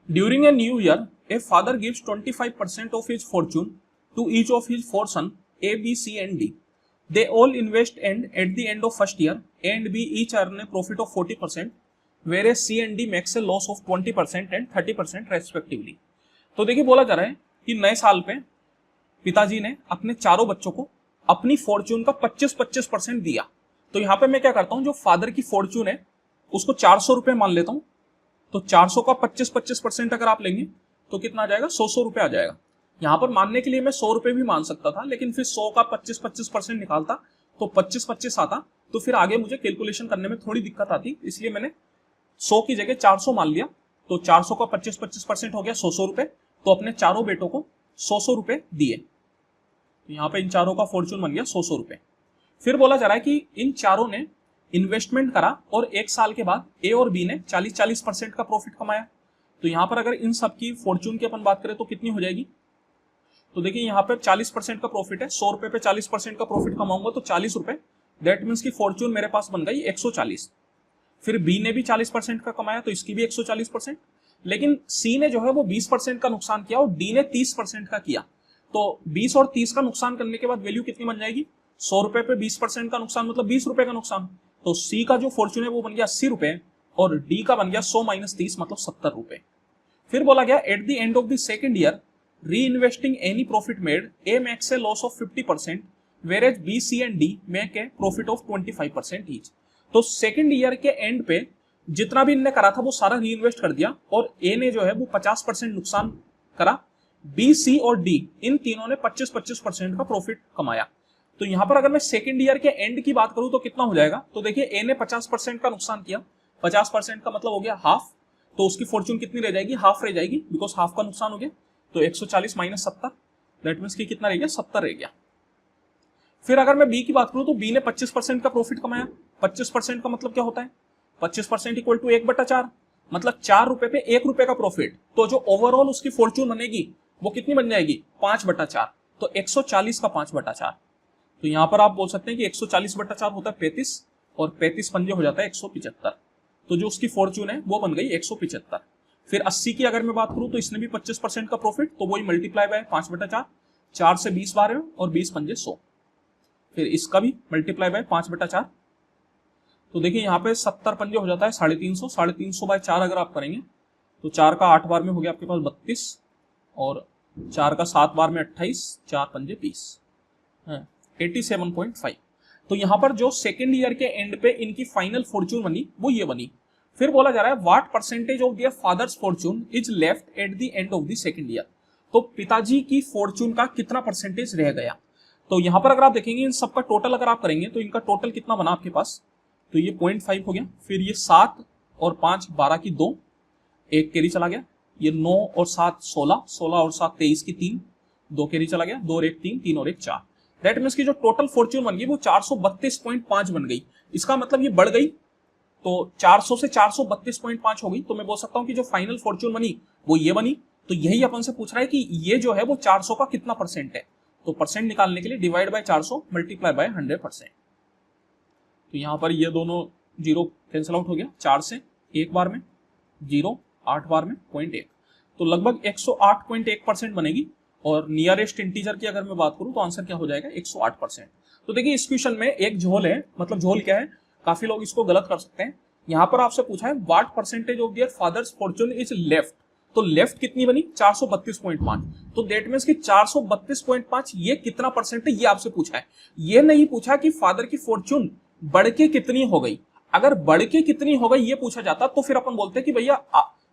During a new year a father gives 25% of his fortune to each of his 4 son A, B, C and D. They all invest and at the end of first year A and B each earn a profit of 40%, whereas C and D makes a loss of 20% and 30% respectively. तो देखिए बोला जा रहा है कि नए साल पे पिताजी ने अपने चारों बच्चों को अपनी फॉर्च्यून का 25% दिया। तो यहाँ पे मैं क्या करता हूँ, जो फादर की फॉर्च्यून है उसको 400 रुपए मान लेता हूँ, तो 400 का 25% अगर आप लेंगे तो कितना आ जाएगा, 100 रुपए आ जाएगा। यहाँ पर मानने के लिए मैं 100 रुपए भी मान सकता था, लेकिन फिर 100 का 25% निकालता तो 25 आता, तो फिर आगे मुझे कैलकुलेशन करने में थोड़ी दिक्कत आती, इसलिए मैंने 100 की जगह 400 मान लिया, तो 400 का 25% हो गया 100 रुपए, तो अपने चारों बेटों को 100 रुपए दिए, तो यहाँ पे इन चारों का फॉर्च्यून बन गया 100 रुपए। फिर बोला जा रहा है कि इन चारों ने इन्वेस्टमेंट करा और 1 साल के बाद ए और बी ने 40% का प्रॉफिट कमाया। तो यहाँ पर अगर इन सब की फॉर्च्यून की अपन बात करें तो कितनी हो जाएगी, तो देखिए यहाँ पे 40% का प्रॉफिट है, 100 रुपए पे 40% का प्रॉफिट कमाऊंगा तो 40 रुपए, दैट मीन्स की फॉर्च्यून मेरे पास बन गई 140। फिर बी ने भी 40% का कमाया तो इसकी भी 140%, लेकिन सी ने जो है वो 20% का नुकसान किया और डी ने 30% का किया, तो 20 और 30 का नुकसान करने के बाद वैल्यू कितनी बन जाएगी, 100 रुपए पे 20% का नुकसान मतलब 20 रुपए का नुकसान, तो सी का जो फॉर्च्यून है वो बन गया 80 रुपए और डी का बन गया 100 माइनस 30 मतलब 70 रुपए। फिर बोला गया eight the end of the second year reinvesting any profit made, A makes a loss of 50%, whereas B, C and D make a profit of 25% each. तो सेकेंड ईयर के एंड पे जितना भी इनने करा था वो सारा री इन्वेस्ट कर दिया और ए ने जो है वो 50% नुकसान करा, बी, सी और डी इन तीनों ने 25% का प्रॉफिट कमाया। तो यहां पर अगर मैं सेकेंड ईयर के एंड की बात करूं तो कितना हो जाएगा, तो देखिए ए ने 50% का नुकसान किया, 50% का मतलब हो गया हाफ, तो उसकी फॉर्च्यून कितनी रह जाएगी, हाफ रह जाएगी, बिकॉज हाफ का नुकसान हो गया, तो 140 माइनस 70, दैट मीन्स की कितना रह गया, 70 रह गया। फिर अगर मैं बी की बात करूं तो बी ने 25% का प्रॉफिट कमाया, 25% का मतलब क्या होता है, 25% इक्वल टू 1/4, मतलब 4 रुपए पे 1 रुपए का प्रॉफिट, तो जो ओवरऑल उसकी फॉर्च्यून बनेगी वो कितनी बन जाएगी, 5/4, तो 140 का 5/4, तो यहां पर आप बोल सकते हैं कि 140/4 होता है 35 और 35 पंजे हो जाता है 175, तो जो उसकी फॉर्च्यून है वो बन गई 175। फिर 80 की अगर मैं बात करूं तो इसने भी 25% का प्रॉफिट, तो वही मल्टीप्लाई बाय 5/4, 4 से 20 बार है और 20 पंजे 100, फिर इसका भी मल्टीप्लाई बाय 5/4, तो देखिए यहाँ पे 70 पंजे हो जाता है 350, 350 बाय 4 अगर आप करेंगे तो 4 का 8 बार में हो गया आपके पास 32 और 4 का 7 बार में 28, 4 पंजे 20, 87.5। तो यहाँ पर जो सेकेंड ईयर के एंड पे इनकी फाइनल फॉर्च्यून बनी वो ये बनी। फिर बोला जा रहा है what percentage of their father's fortune is left at the end of the second year, तो पिताजी की फॉर्च्यून का कितना परसेंटेज रह गया। तो यहां पर अगर आप देखेंगे इन सबका टोटल अगर आप करेंगे तो इनका टोटल कितना बना आपके पास, तो ये 0.5 हो गया, फिर ये 7 और 5 12 की 2, एक कैरी चला गया, ये 9 और 7 16, 16 और 7 23 की 3, 2 कैरी चला गया, 2 और 1 3, 3 और 1 4, दैट मींस की जो टोटल फॉर्च्यून बन गई वो 432.5 बन गई। इसका मतलब ये बढ़ गई, तो 400 से 432.5 हो गई, तो मैं बोल सकता हूं कि जो फाइनल फॉर्च्यून बनी वो ये बनी। तो यही अपन से पूछ रहा है कि ये जो है वो 400 का कितना परसेंट है, तो परसेंट निकालने के लिए डिवाइड बाय 400 मल्टीप्लाई बाय 100%। तो यहां पर ये दोनों जीरो कैंसिल आउट हो गया, 4 से 1 बार में 0, 8 बार में 0.1, तो लगभग 108.1% बनेगी। और नियरेस्ट इंटीजर की अगर मैं बात करूं तो आंसर क्या हो जाएगा 108%। तो देखिए इस क्वेश्चन में एक झोल है, मतलब झोल क्या है, काफी लोग इसको गलत कर सकते हैं। यहाँ पर आपसे पूछा है what percentage of their father's fortune is left, तो लेफ्ट कितनी बनी 432.5, तो दैट मींस कि 432.5 ये कितना परसेंट है ये आपसे पूछा है। ये नहीं पूछा कि फादर की फॉर्च्यून बढ़ के कितनी हो गई। अगर बढ़ के कितनी हो गई ये पूछा जाता तो फिर अपन बोलते कि भैया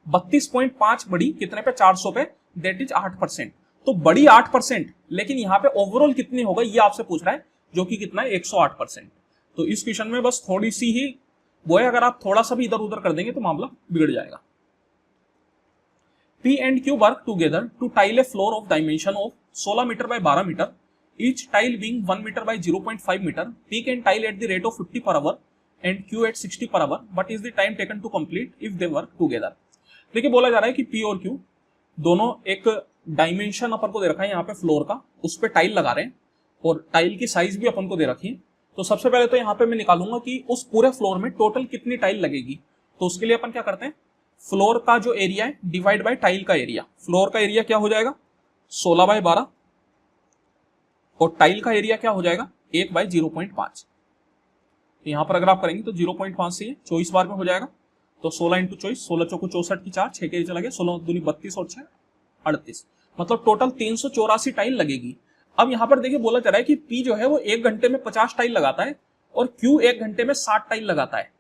32.5 बढ़ी कितने पे 400 पे, दैट इज 8%, तो बड़ी 8%, लेकिन यहाँ पे ओवरऑल कितनी हो गई ये आपसे पूछ रहा है, जो कि कितना है 108%। तो इस क्वेश्चन में बस थोड़ी सी ही वो है, अगर आप थोड़ा सा भी इधर उधर कर देंगे तो मामला बिगड़ जाएगा। P and Q work together to tile a floor of dimension of 16 metre by 12 metre, each tile being 1 metre by 0.5 metre. P can tile at the rate of 50 per hour and Q at 60 per hour. What is the time taken to complete if they work together? देखिए बोला जा रहा है कि P और Q दोनों एक डायमेंशन अपन को दे रखा है यहाँ पे फ्लोर का, उस पे टाइल लगा रहे हैं और टाइल की साइज भी अपन को दे रखी है। तो सबसे पहले तो यहाँ पे मैं निकालूंगा कि उस पूरे फ्लोर में टोटल कितनी टाइल लगेगी। तो उसके लिए अपन क्या करते हैं, फ्लोर का जो एरिया है डिवाइड बाय टाइल का एरिया। फ्लोर का एरिया क्या हो जाएगा 16 बाय 12 और टाइल का एरिया क्या हो जाएगा 1 बाय 0.5। यहां पर अगर आप करेंगे तो 0.5 से 24 बार में हो जाएगा, तो 16 इंटू 24, 16 चौको 64 की 4, 6 के चला गया, 16 दूनी 32 और 6 38, मतलब टोटल 384 टाइल लगेगी। अब यहाँ पर देखिए बोला जा रहा है कि P जो है वो 1 घंटे में 50 टाइल लगाता है और Q 1 घंटे में 60 टाइल लगाता है।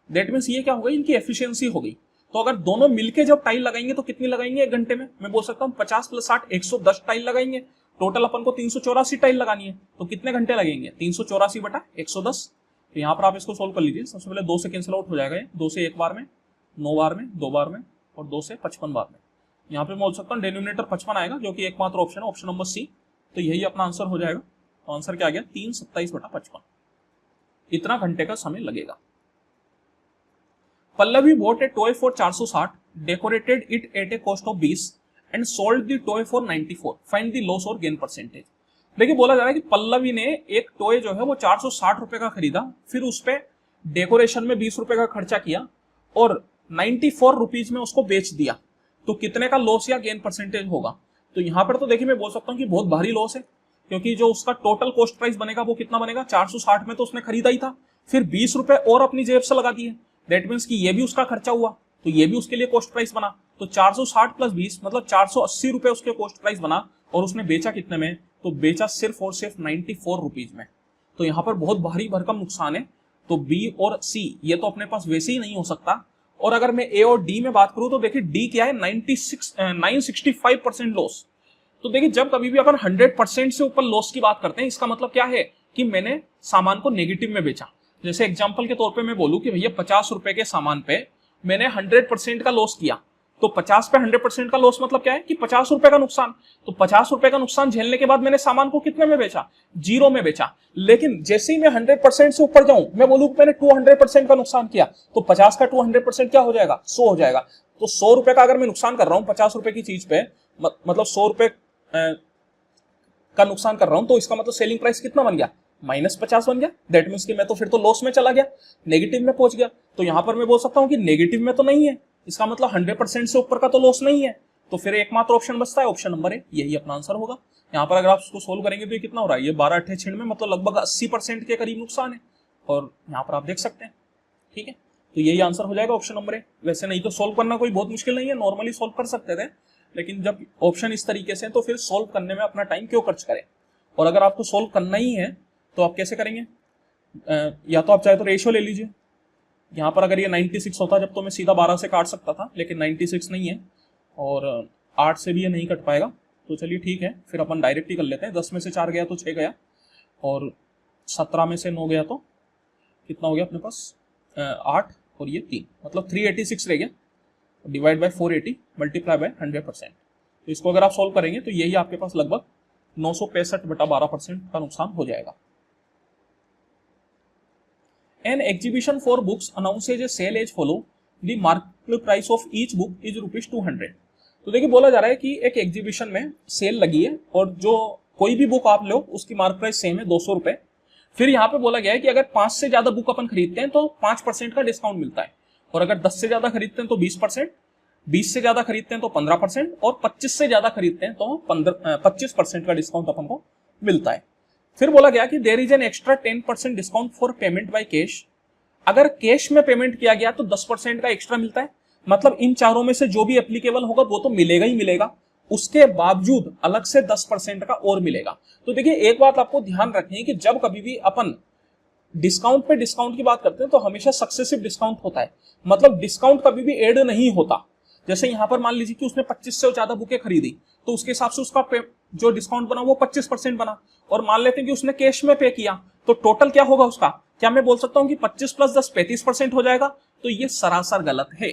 दैट मीन्स ये क्या हो गई, इनकी एफिशिएंसी हो गई। तो अगर दोनों मिलके जब टाइल लगाएंगे तो कितनी लगाएंगे 1 घंटे में, मैं बोल सकता हूँ 50 + 60 110 टाइल लगाएंगे। टोटल अपन को 384 टाइल लगानी है, तो कितने घंटे लगेंगे 384 बटा 110। तो यहाँ पर आप इसको सोल्व कर लीजिए। सबसे पहले 2 से कैंसिल आउट हो जाएगा, 2 से 1 बार में, 9 बार में, 2 बार में और 2 से 55 बार में। यहाँ पे बोल सकता हूँ डेनोमिनेटर 55 आएगा, जो कि एकमात्र ऑप्शन है, ऑप्शन नंबर सी। तो यही अपना आंसर हो जाएगा। तो आंसर क्या आ गया 327 बटा 55, इतना घंटे का समय लगेगा। Pallavi bought a toy for 460, decorated it at a cost of 20 and sold the toy for 94. Find the loss or gain percentage. देखिए बोला जा रहा है कि पल्लवी ने एक टॉय जो है वो 460 रुपए का खरीदा, फिर उस पे डेकोरेशन में 20 रुपए का खर्चा किया और 94 रुपीज में उसको बेच दिया, तो कितने का लॉस या गेन परसेंटेज होगा। तो यहाँ पर तो देखिए मैं बोल सकता हूँ कि बहुत भारी लॉस है, क्योंकि जो उसका टोटल कॉस्ट प्राइस बनेगा वो कितना बनेगा 460 में तो उसने खरीदा ही था, फिर 20 रुपए और अपनी जेब से लगा दिए। दैट मीन्स कि ये भी उसका खर्चा हुआ, तो ये भी उसके लिए कॉस्ट प्राइस बना। तो 460 + 20 मतलब 480 रुपए उसके कॉस्ट प्राइस बना, और उसने बेचा कितने में, तो बेचा सिर्फ और सिर्फ 94 रुपीज में। तो यहाँ पर बहुत भारी भरकम नुकसान है। तो बी और सी ये तो अपने पास वैसे ही नहीं हो सकता। और अगर मैं ए और डी में बात करूं तो देखिए डी क्या है 965% लॉस। तो देखिए जब कभी भी अपन 100% से ऊपर लॉस की बात करते हैं, इसका मतलब क्या है कि मैंने सामान को नेगेटिव में बेचा। जैसे एग्जांपल के तौर पे मैं बोलूं कि भैया 50 रुपए के सामान पे मैंने 100% का लॉस किया, तो 50 पे 100% का लॉस मतलब क्या है कि 50 रुपए का नुकसान। तो 50 रुपए का नुकसान झेलने के बाद मैंने सामान को कितने में बेचा, 0 में बेचा। लेकिन जैसे ही मैं 100% से ऊपर जाऊं, मैं बोलूं कि मैंने 200% का नुकसान किया, तो 50 का 200% क्या हो जाएगा 100 हो जाएगा। तो 100 रुपए का अगर मैं नुकसान कर रहा हूं 50 रुपए की चीज पे, मतलब 100 रुपए का नुकसान कर रहा हूं, तो इसका मतलब सेलिंग प्राइस कितना बन गया -50 बन गया। दैट मींस कि मैं तो फिर तो लॉस में चला गया, नेगेटिव में पहुंच गया। तो यहां पर मैं बोल सकता हूं कि नेगेटिव में तो नहीं है, इसका मतलब 100% से ऊपर का तो लॉस नहीं है। तो फिर एकमात्र ऑप्शन बचता है ऑप्शन नंबर ए, यही अपना आंसर होगा। यहाँ पर अगर आप इसको सोल्व करेंगे तो ये कितना हो रहा है, ये 12 8 6 में मतलब लगभग 80% के करीब नुकसान है, और यहाँ पर आप देख सकते हैं। ठीक है, तो यही आंसर हो जाएगा ऑप्शन नंबर ए। वैसे नहीं तो सोल्व करना कोई बहुत मुश्किल नहीं है, नॉर्मली सोल्व कर सकते थे, लेकिन जब ऑप्शन इस तरीके से तो फिर सोल्व करने में अपना टाइम क्यों खर्च करें। और अगर आपको सोल्व करना ही है तो आप कैसे करेंगे, या तो आप चाहे तो रेशियो ले लीजिए। यहाँ पर अगर ये 96 होता जब तो मैं सीधा 12 से काट सकता था, लेकिन 96 नहीं है और 8 से भी ये नहीं कट पाएगा। तो चलिए ठीक है, फिर अपन डायरेक्ट ही कर लेते हैं। 10 में से 4 गया तो 6 गया, और 17 में से 9 गया तो कितना हो गया अपने पास 8, और ये 3, मतलब 386 रह गया। Divide by 480 multiply by 100%। तो इसको अगर आप सोल्व करेंगे तो यही आपके पास लगभग 965 बटा 12% का नुकसान हो जाएगा। An exhibition for books announces a sale as follow. The market price of each book is ₹200. तो देखिए बोला जा रहा है कि एक एग्जीबिशन में सेल लगी है और जो कोई भी बुक आप लो उसकी मार्क प्राइस सेम है 200 रुपए। फिर यहाँ पे बोला गया है कि अगर 5 से ज्यादा बुक अपन खरीदते हैं तो 5% का डिस्काउंट मिलता है, और अगर 10 से ज्यादा खरीदते हैं तो 20%, 20 से ज्यादा खरीदते हैं तो 15% और 25 से ज्यादा खरीदते हैं तो 25% का डिस्काउंट अपन को मिलता है। फिर बोला गया कि there is an extra 10% discount for payment by cash. अगर कैश में पेमेंट किया गया तो 10% का एक्स्ट्रा मिलता है। मतलब इन चारों में से जो भी एप्लीकेबल होगा वो तो मिलेगा ही मिलेगा, उसके बावजूद अलग से 10% का और मिलेगा। तो देखिए एक बात आपको ध्यान रखनी है कि जब कभी भी अपन डिस्काउंट पे डिस्काउंट की बात करते हैं तो हमेशा सक्सेसिव डिस्काउंट होता है। मतलब डिस्काउंट कभी भी ऐड नहीं होता। जैसे यहां पर मान लीजिए कि उसने 25 से ज्यादा बुकें खरीदी तो उसके हिसाब से उसका जो डिस्काउंट बना वो 25% बना। और मान लेते हैं कि उसने कैश में पे किया तो टोटल क्या होगा उसका, क्या मैं बोल सकता हूं कि 25 + 10 35% हो जाएगा? तो ये सरासर गलत है।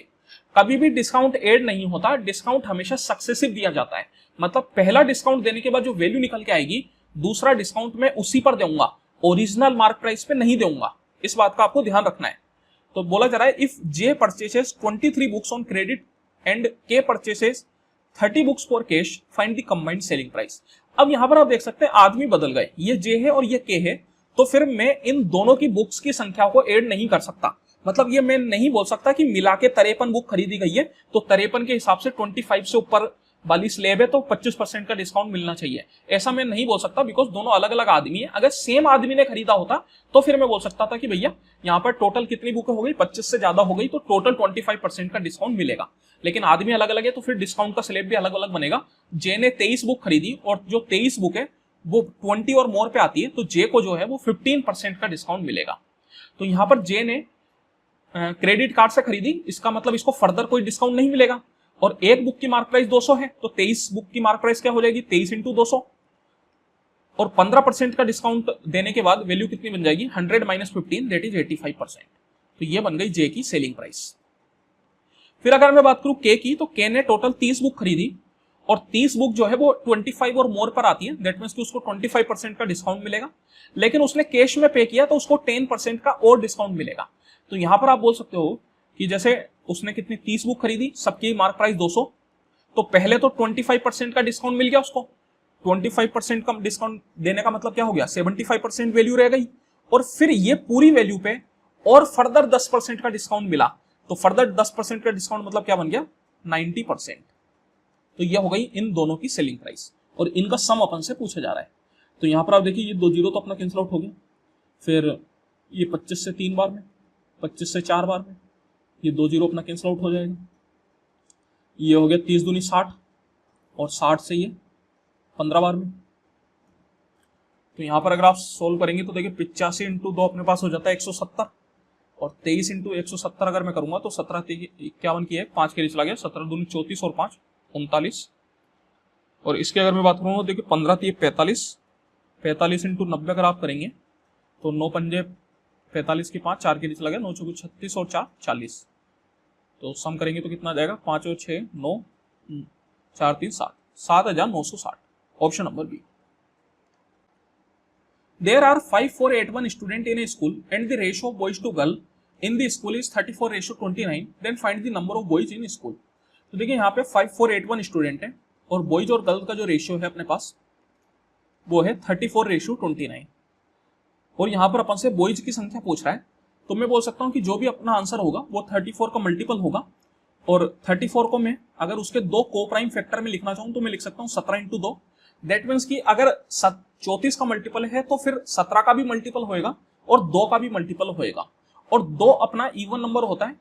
कभी भी डिस्काउंट ऐड नहीं होता, डिस्काउंट हमेशा सक्सेसिव दिया जाता है। मतलब पहला डिस्काउंट देने के बाद जो वैल्यू निकल के आएगी, दूसरा डिस्काउंट मैं उसी पर दूंगा, ओरिजिनल मार्क प्राइस पे नहीं दूंगा। इस बात का आपको ध्यान रखना है। तो बोला जा रहा है if J purchases 23 books on credit and K purchases 30 books for cash, find the combined selling price. अब यहां पर आप देख सकते हैं आदमी बदल गए, ये जे है और ये के है, तो फिर मैं इन दोनों की बुक्स की संख्या को ऐड नहीं कर सकता। मतलब ये मैं नहीं बोल सकता कि मिला के 53 बुक खरीदी गई है तो 53 के हिसाब से 25 से ऊपर वाली स्लेब है तो 25% का डिस्काउंट मिलना चाहिए, ऐसा मैं नहीं बोल सकता। बिकॉज दोनों अलग अलग आदमी है। अगर सेम आदमी ने खरीदा होता तो फिर मैं बोल सकता था कि भैया यहाँ पर टोटल कितनी बुक हो गई, 25 से ज्यादा हो गई तो टोटल 25% का डिस्काउंट मिलेगा। लेकिन आदमी अलग अलग है तो फिर डिस्काउंट का स्लेब भी अलग अलग बनेगा। जे ने 23 बुक खरीदी और जो 23 बुक है वो 20 और मोर पे आती है तो जे को जो है वो 15% का डिस्काउंट मिलेगा। तो यहाँ पर जे ने क्रेडिट कार्ड से खरीदी, इसका मतलब इसको फर्दर कोई डिस्काउंट नहीं मिलेगा। और एक बुक की मार्क प्राइस 200 है तो 23 बुक की मार्क प्राइस क्या हो जाएगी, 23 × 200 और 15% का डिस्काउंट देने के बाद वैल्यू कितनी बन जाएगी, 100 - 15 दैट इज 85%। तो ये बन गई जे की सेलिंग प्राइस। फिर अगर मैं बात करूं के की, तो के ने टोटल 30 बुक खरीदी और 30 बुक जो है वो 25 और मोर पर आती है, दैट मींस कि उसको 25% का डिस्काउंट मिलेगा। लेकिन उसने कैश में पे किया तो उसको 10% का और डिस्काउंट मिलेगा। तो यहां पर आप बोल सकते हो कि जैसे उसने कितनी 30 बुक खरीदी, सबकी मार्क प्राइस 200, तो पहले तो 25% का डिस्काउंट मिल गया उसको। 25% का डिस्काउंट देने का मतलब क्या हो गया, 75% वैल्यू रह गई। और फिर ये पूरी वैल्यू पे और फर्दर 10% का डिस्काउंट मिला तो फर्दर 10% का डिस्काउंट मतलब क्या बन गया, 90%। तो यह हो गई इन दोनों की सेलिंग प्राइस और इनका सम अपन से पूछा जा रहा है। तो यहां पर आप देखिए ये 2 जीरो तो अपना कैंसिल आउट हो गया। फिर ये 25 से 3 बार में, 25 से 4 बार में, ये 2 जीरो अपना कैंसिल आउट हो जाएगा। ये हो गया 30 दूनी 60 और 60 से ये 15 बार में। तो यहां पर अगर आप सोल्व करेंगे तो देखिए 85 × 2 अपने पास हो जाता है 170 और 23 × 170 अगर मैं करूंगा तो 17 51 की है, 5 के लिए चला गया, 17 दूनी 34 और 5 39। और इसके अगर मैं बात करूँ तो देखिए 15 थी 45, 45 × 90 अगर आप करेंगे तो 9 पंजे 45 की 5, 4 के लिए चला गया, 9 चौके 36 और 4 40। तो सम करेंगे तो कितना आ जाएगा, 5 और 6 9 4 3 7 7,960। Option number B. There are 5481 students in a school and the ratio of boys to girl in the school is 34:29. Then find the number of boys in school. तो देखिए यहाँ पे 5481 स्टूडेंट है और बॉयज और गर्ल्स का जो रेशियो है अपने पास वो है 34:29। और यहाँ पर अपन से बॉयज की संख्या पूछ रहा है तो मैं बोल सकता हूँ कि जो भी अपना आंसर होगा वो 34 का मल्टीपल होगा। और 34 को मैं अगर उसके 2 को प्राइम फैक्टर में लिखना चाहूँ तो मैं लिख सकता हूँ 17 × 2। दैट मीन्स कि अगर 34 का मल्टीपल है तो फिर 17 का भी मल्टीपल होएगा और 2 का भी मल्टीपल होएगा। और 2 अपना इवन नंबर होता है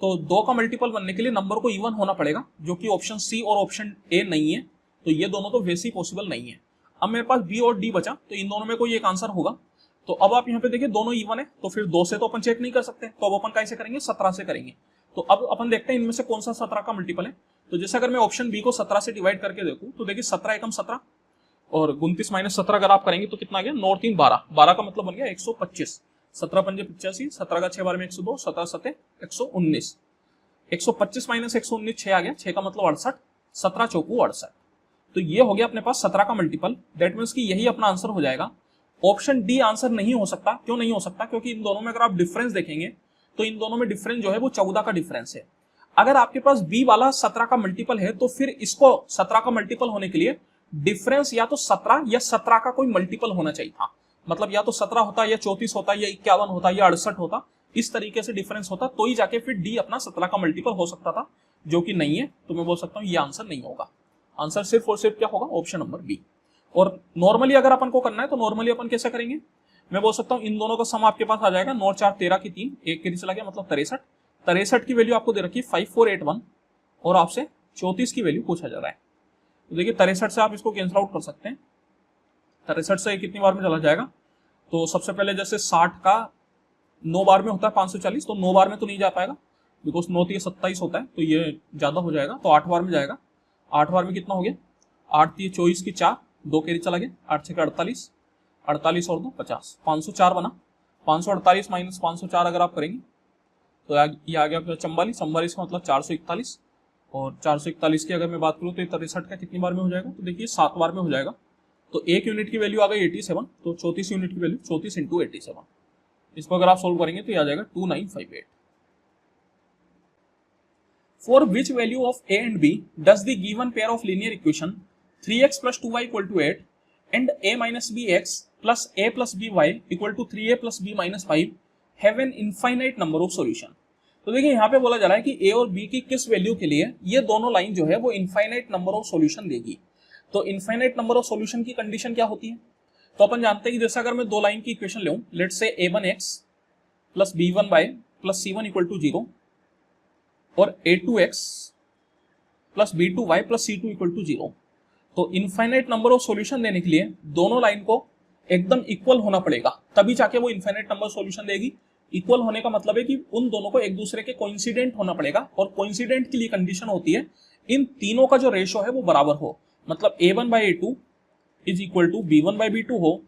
तो 2 का मल्टीपल बनने के लिए नंबर को इवन होना पड़ेगा, जो कि ऑप्शन सी और ऑप्शन ए नहीं है। तो ये दोनों तो वैसे ही पॉसिबल नहीं है। अब मेरे पास बी और डी बचा तो इन दोनों में कोई एक आंसर होगा। तो अब आप यहाँ पे देखिए दोनों इवन है तो फिर 2 से तो अपन चेक नहीं कर सकते, तो अब अपन कैसे करेंगे, 17 से करेंगे। तो अब अपन देखते हैं इनमें से कौन सा 17 का मल्टीपल है। तो जैसे अगर मैं ऑप्शन बी को 17 से डिवाइड करके देखूं तो देखिए 17 एकम 17 और 29 - 17 अगर आप करेंगे तो कितना आ गया, 9 और 3 12, 12 का मतलब बन गया 125, 17 पंजे 85, 17 का 6 बार में 102, 17 7 119, 125 - 119 6 आ गया, 6 का मतलब 68, 17 चौकू 68। तो ये हो गया अपने पास 17 का मल्टीपल। दैट मीन्स कि यही अपना आंसर हो जाएगा। ऑप्शन डी आंसर नहीं हो सकता। क्यों नहीं हो सकता, क्योंकि इन दोनों में अगर आप डिफरेंस देखेंगे तो इन दोनों में डिफरेंस जो है वो 14 का डिफरेंस है। अगर आपके पास बी वाला 17 का मल्टीपल है तो फिर इसको 17 का मल्टीपल होने के लिए डिफरेंस या तो 17 या 17 का कोई मल्टीपल होना चाहिए था। मतलब या तो 17 होता या 34 होता या 51 होता या 68 होता, इस तरीके से डिफरेंस होता तो ही जाके फिर डी अपना 17 का मल्टीपल हो सकता था। जो कि नहीं है, तो मैं बोल सकता हूँ ये आंसर नहीं होगा। आंसर सिर्फ और सिर्फ क्या होगा, ऑप्शन नंबर बी। और नॉर्मली अगर अपन को करना है तो नॉर्मली अपन कैसे करेंगे, मैं बोल सकता हूँ इन दोनों का सम आपके पास आ जाएगा 9 4 13 की 3, एक के चला गया मतलब 63। 63 की वैल्यू आपको दे रखी है 5481 और आपसे 34 की वैल्यू पूछा जा रहा है। तो देखिए 63 से आप इसको कैंसिल आउट कर सकते हैं। 63 से कितनी बार में चला जाएगा, तो सबसे पहले जैसे 60 का 9 बार में होता है 540, तो 9 बार में तो नहीं जा पाएगा बिकॉज 9 3 27 होता है, तो ये ज्यादा हो जाएगा, तो 8 बार में जाएगा। 8 बार में कितना हो गया, 8 3 24 की 4, 2 कैरी चला गया, 8 6 48, 48 और 2 50, 504 बना। 548 माइनस 504 अगर आप करेंगे तो ये आ गया 44, 44 का मतलब 441, और 441 की अगर मैं बात करूँ तो 63 का कितनी बार में हो जाएगा, तो देखिए 7 बार में हो जाएगा। तो 1 यूनिट की वैल्यू आ गई 87, तो 34 यूनिट की वैल्यू 34 इंटू 87, इसको अगर आप सोल्व करेंगे तो ये आ जाएगा 2958। For which value of A and B does the given pair of linear equation 3x + 2y = 8 and a - bx plus a plus by equal to 3a plus b minus 5 have an infinite number of solution। तो देखिए यहाँ पे बोला जा रहा है कि a और b की किस वैल्यू के लिए ये दोनों लाइन जो है वो इनफाइनाइट नंबर ऑफ सॉल्यूशन देगी। तो इनफाइनाइट नंबर ऑफ सॉल्यूशन की कंडीशन क्या होती है, तो अपन जानते हैं कि जैसे अगर मैं दो लाइन की इक्वेशन लूं, let's say a1x plus b1y plus c1 = 0 और a2x plus b2y plus c2 = 0, तो इनफाइनाइट नंबर ऑफ सॉल्यूशन देने के लिए दोनों लाइन को एकदम इक्वल होना पड़ेगा, तभी जाके वो इनफाइनाइट नंबर सॉल्यूशन देगी। इक्वल होने का मतलब है कि उन दोनों को एक दूसरे के कोइंसिडेंट होना पड़ेगा, और कोइंसिडेंट के लिए कंडीशन होती है इन तीनों का जो रेशो है वो बराबर हो, मतलब a1/a2 is equal to b1/b2 हो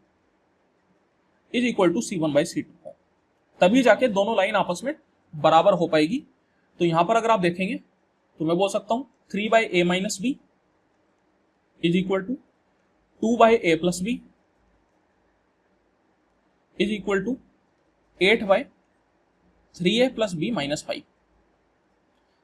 इज इक्वल टू c1/c2 हो, तभी जाके दोनों लाइन आपस में बराबर हो पाएगी। तो यहां पर अगर आप देखेंगे तो मैं बोल सकता हूं 3/a - b is equal to 2/a + b is equal to 8/3a + b - 5।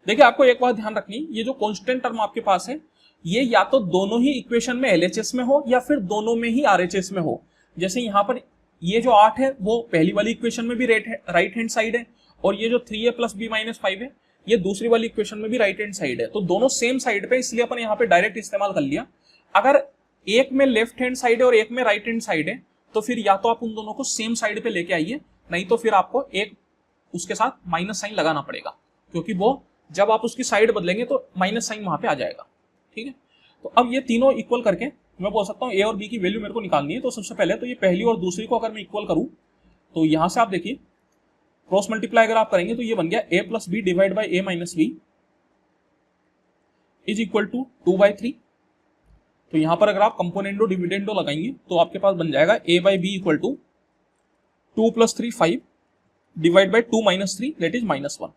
देखिए आपको एक बात ध्यान रखनी, ये जो कांस्टेंट टर्म आपके पास है ये या तो दोनों ही इक्वेशन में LHS में हो या फिर दोनों में ही RHS में हो। जैसे यहाँ पर ये जो 8 है वो पहली वाली इक्वेशन में भी राइट हैंड साइड है, और ये जो 3a + b - 5 है ये दूसरी वाली इक्वेशन में भी राइट हैंड साइड है, तो दोनों सेम साइड पे, इसलिए अपन यहाँ पे डायरेक्ट इस्तेमाल कर लिया। अगर एक में लेफ्ट हैंड साइड है और एक में राइट हैंड साइड है तो फिर या तो आप उन दोनों को सेम साइड पे लेके आइए, नहीं तो फिर आपको एक उसके साथ माइनस साइन लगाना पड़ेगा, क्योंकि वो जब आप उसकी साइड बदलेंगे तो माइनस साइन वहां पे आ जाएगा। ठीक है, तो अब ये तीनों इक्वल करके मैं बोल सकता हूँ ए और बी की वैल्यू मेरे को निकालनी है। तो सबसे पहले तो ये पहली और दूसरी को अगर मैं इक्वल करूं तो यहां से आप देखिए क्रॉस मल्टीप्लाई अगर आप करेंगे तो ये बन गया a + b divide by a - b is equal to 2/3। तो यहां पर अगर आप कंपोनेंडो डिविडेंडो लगाएंगे तो आपके पास बन जाएगा a/b equal to 2 + 3 5 divide by 2 - 3 that is -1।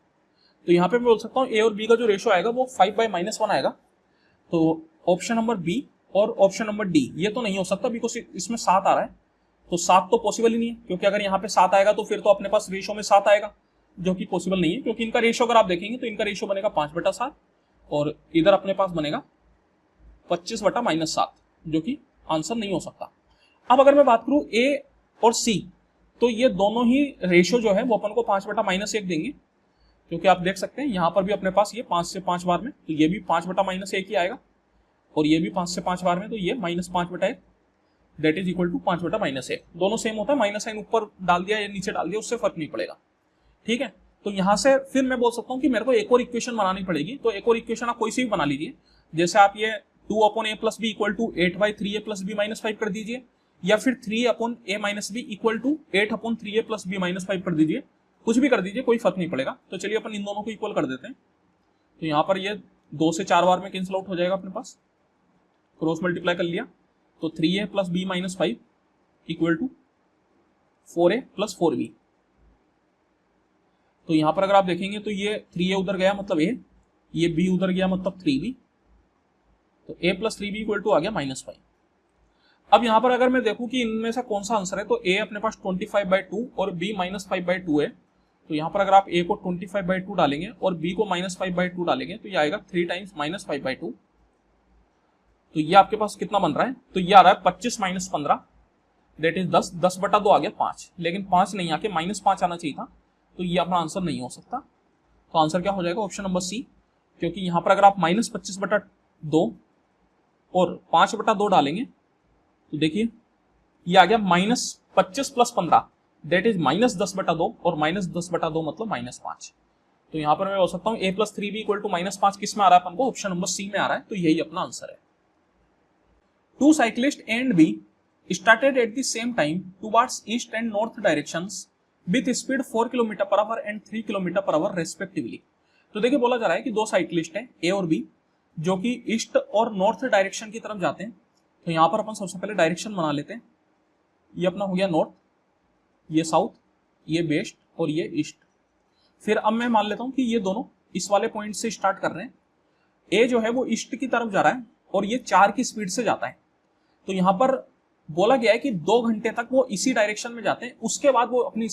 तो यहाँ पे मैं बोल सकता हूँ ए और बी का जो रेशो आएगा वो 5/-1 आएगा। तो ऑप्शन नंबर बी और ऑप्शन नंबर डी ये तो नहीं हो सकता बिकॉज इसमें 7 आ रहा है, तो 7 तो पॉसिबल ही नहीं है, क्योंकि अगर यहाँ पे 7 आएगा तो फिर तो अपने पास रेशो में 7 आएगा, जो कि पॉसिबल नहीं है, क्योंकि इनका रेशो अगर आप देखेंगे तो इनका रेशो बनेगा 5/7 और इधर अपने पास बनेगा 25/-7, जो कि आंसर नहीं हो सकता। अब अगर मैं बात करूं ए और सी, तो ये दोनों ही रेशो जो है वो अपन को 5/-1 देंगे, क्योंकि आप देख सकते हैं यहाँ पर भी अपने पास ये 5 से 5 बार में, तो ये भी 5/-1 ही आएगा, और ये भी 5 से 5 बार में, तो ये -5/1 दैट इज इक्वल टू 5/-1। दोनों सेम होता है, माइनस साइन ऊपर डाल दिया या नीचे डाल दिया उससे फर्क नहीं पड़ेगा। ठीक है, तो यहाँ से फिर मैं बोल सकता हूँ कि मेरे को एक और इक्वेशन बनानी पड़ेगी। तो एक और इक्वेशन आप कोई सी भी बना लीजिए, जैसे आप ये 2/a + b equal to 8/3a + b - 5 कर दीजिए, या फिर 3/a - b equal to 8/3a + b - 5 कर दीजिए, कुछ भी कर दीजिए, कोई फर्क नहीं पड़ेगा। तो चलिए अपन इन दोनों को इक्वल कर देते हैं। तो यहाँ पर ये 2 से 4 बार में कैंसिल आउट हो जाएगा अपने पास, क्रॉस मल्टीप्लाई कर लिया तो 3a + b - 5 equal to 4a + 4b। तो यहाँ पर अगर आप देखेंगे तो ये 3a उधर गया मतलब a, ये b उधर गया मतलब 3b, तो a + 3b इक्वल टू आ गया -5। अब यहाँ पर अगर मैं देखूं कि इनमें से कौन सा आंसर है, तो a अपने पास 25/2 और b -5/2 है। तो यहाँ पर अगर आप a को 25/2 डालेंगे और b को -5/2 डालेंगे तो ये आएगा 3 टाइम्स -5/2। तो ये आपके पास कितना बन रहा है, तो ये आ रहा है 25 - 15 दैट इज 10, 10/2 आ गया 5, लेकिन 5 नहीं आके -5 आना चाहिए था, तो ये अपना आंसर नहीं हो सकता। तो आंसर क्या हो जाएगा, ऑप्शन नंबर सी क्योंकि यहां पर अगर आप -25/2 और 5/2 डालेंगे तो देखिए ये आ गया -25 + 15 दैट इज -10/2 और -10/2 मतलब -5। तो यहां पर मैं बोल सकता हूं a + 3b = -5 किस में आ रहा है अपन को, ऑप्शन नंबर सी में आ रहा है, तो यही अपना आंसर है। Two cyclist A and B started at the same time towards east and north directions with speed 4 km/h and 3 km/h respectively। तो देखिए बोला जा रहा है कि दो साइक्लिस्ट हैं ए और बी जो कि ईस्ट और नॉर्थ डायरेक्शन की तरफ जाते हैं। तो यहां पर अपन सबसे पहले डायरेक्शन बना लेते हैं। ये अपना हो गया नॉर्थ, ये साउथ, ये वेस्ट और ये ईस्ट। फिर अब मैं मान लेता हूं कि ये दोनों इस वाले पॉइंट से स्टार्ट कर रहे हैं। ए जो है वो ईस्ट की तरफ जा रहा है और ये 4 की स्पीड से जाता है। तो यहां पर बोला गया है कि 2 घंटे तक वो इसी डायरेक्शन में जाते हैं, उसके बाद वो अपनी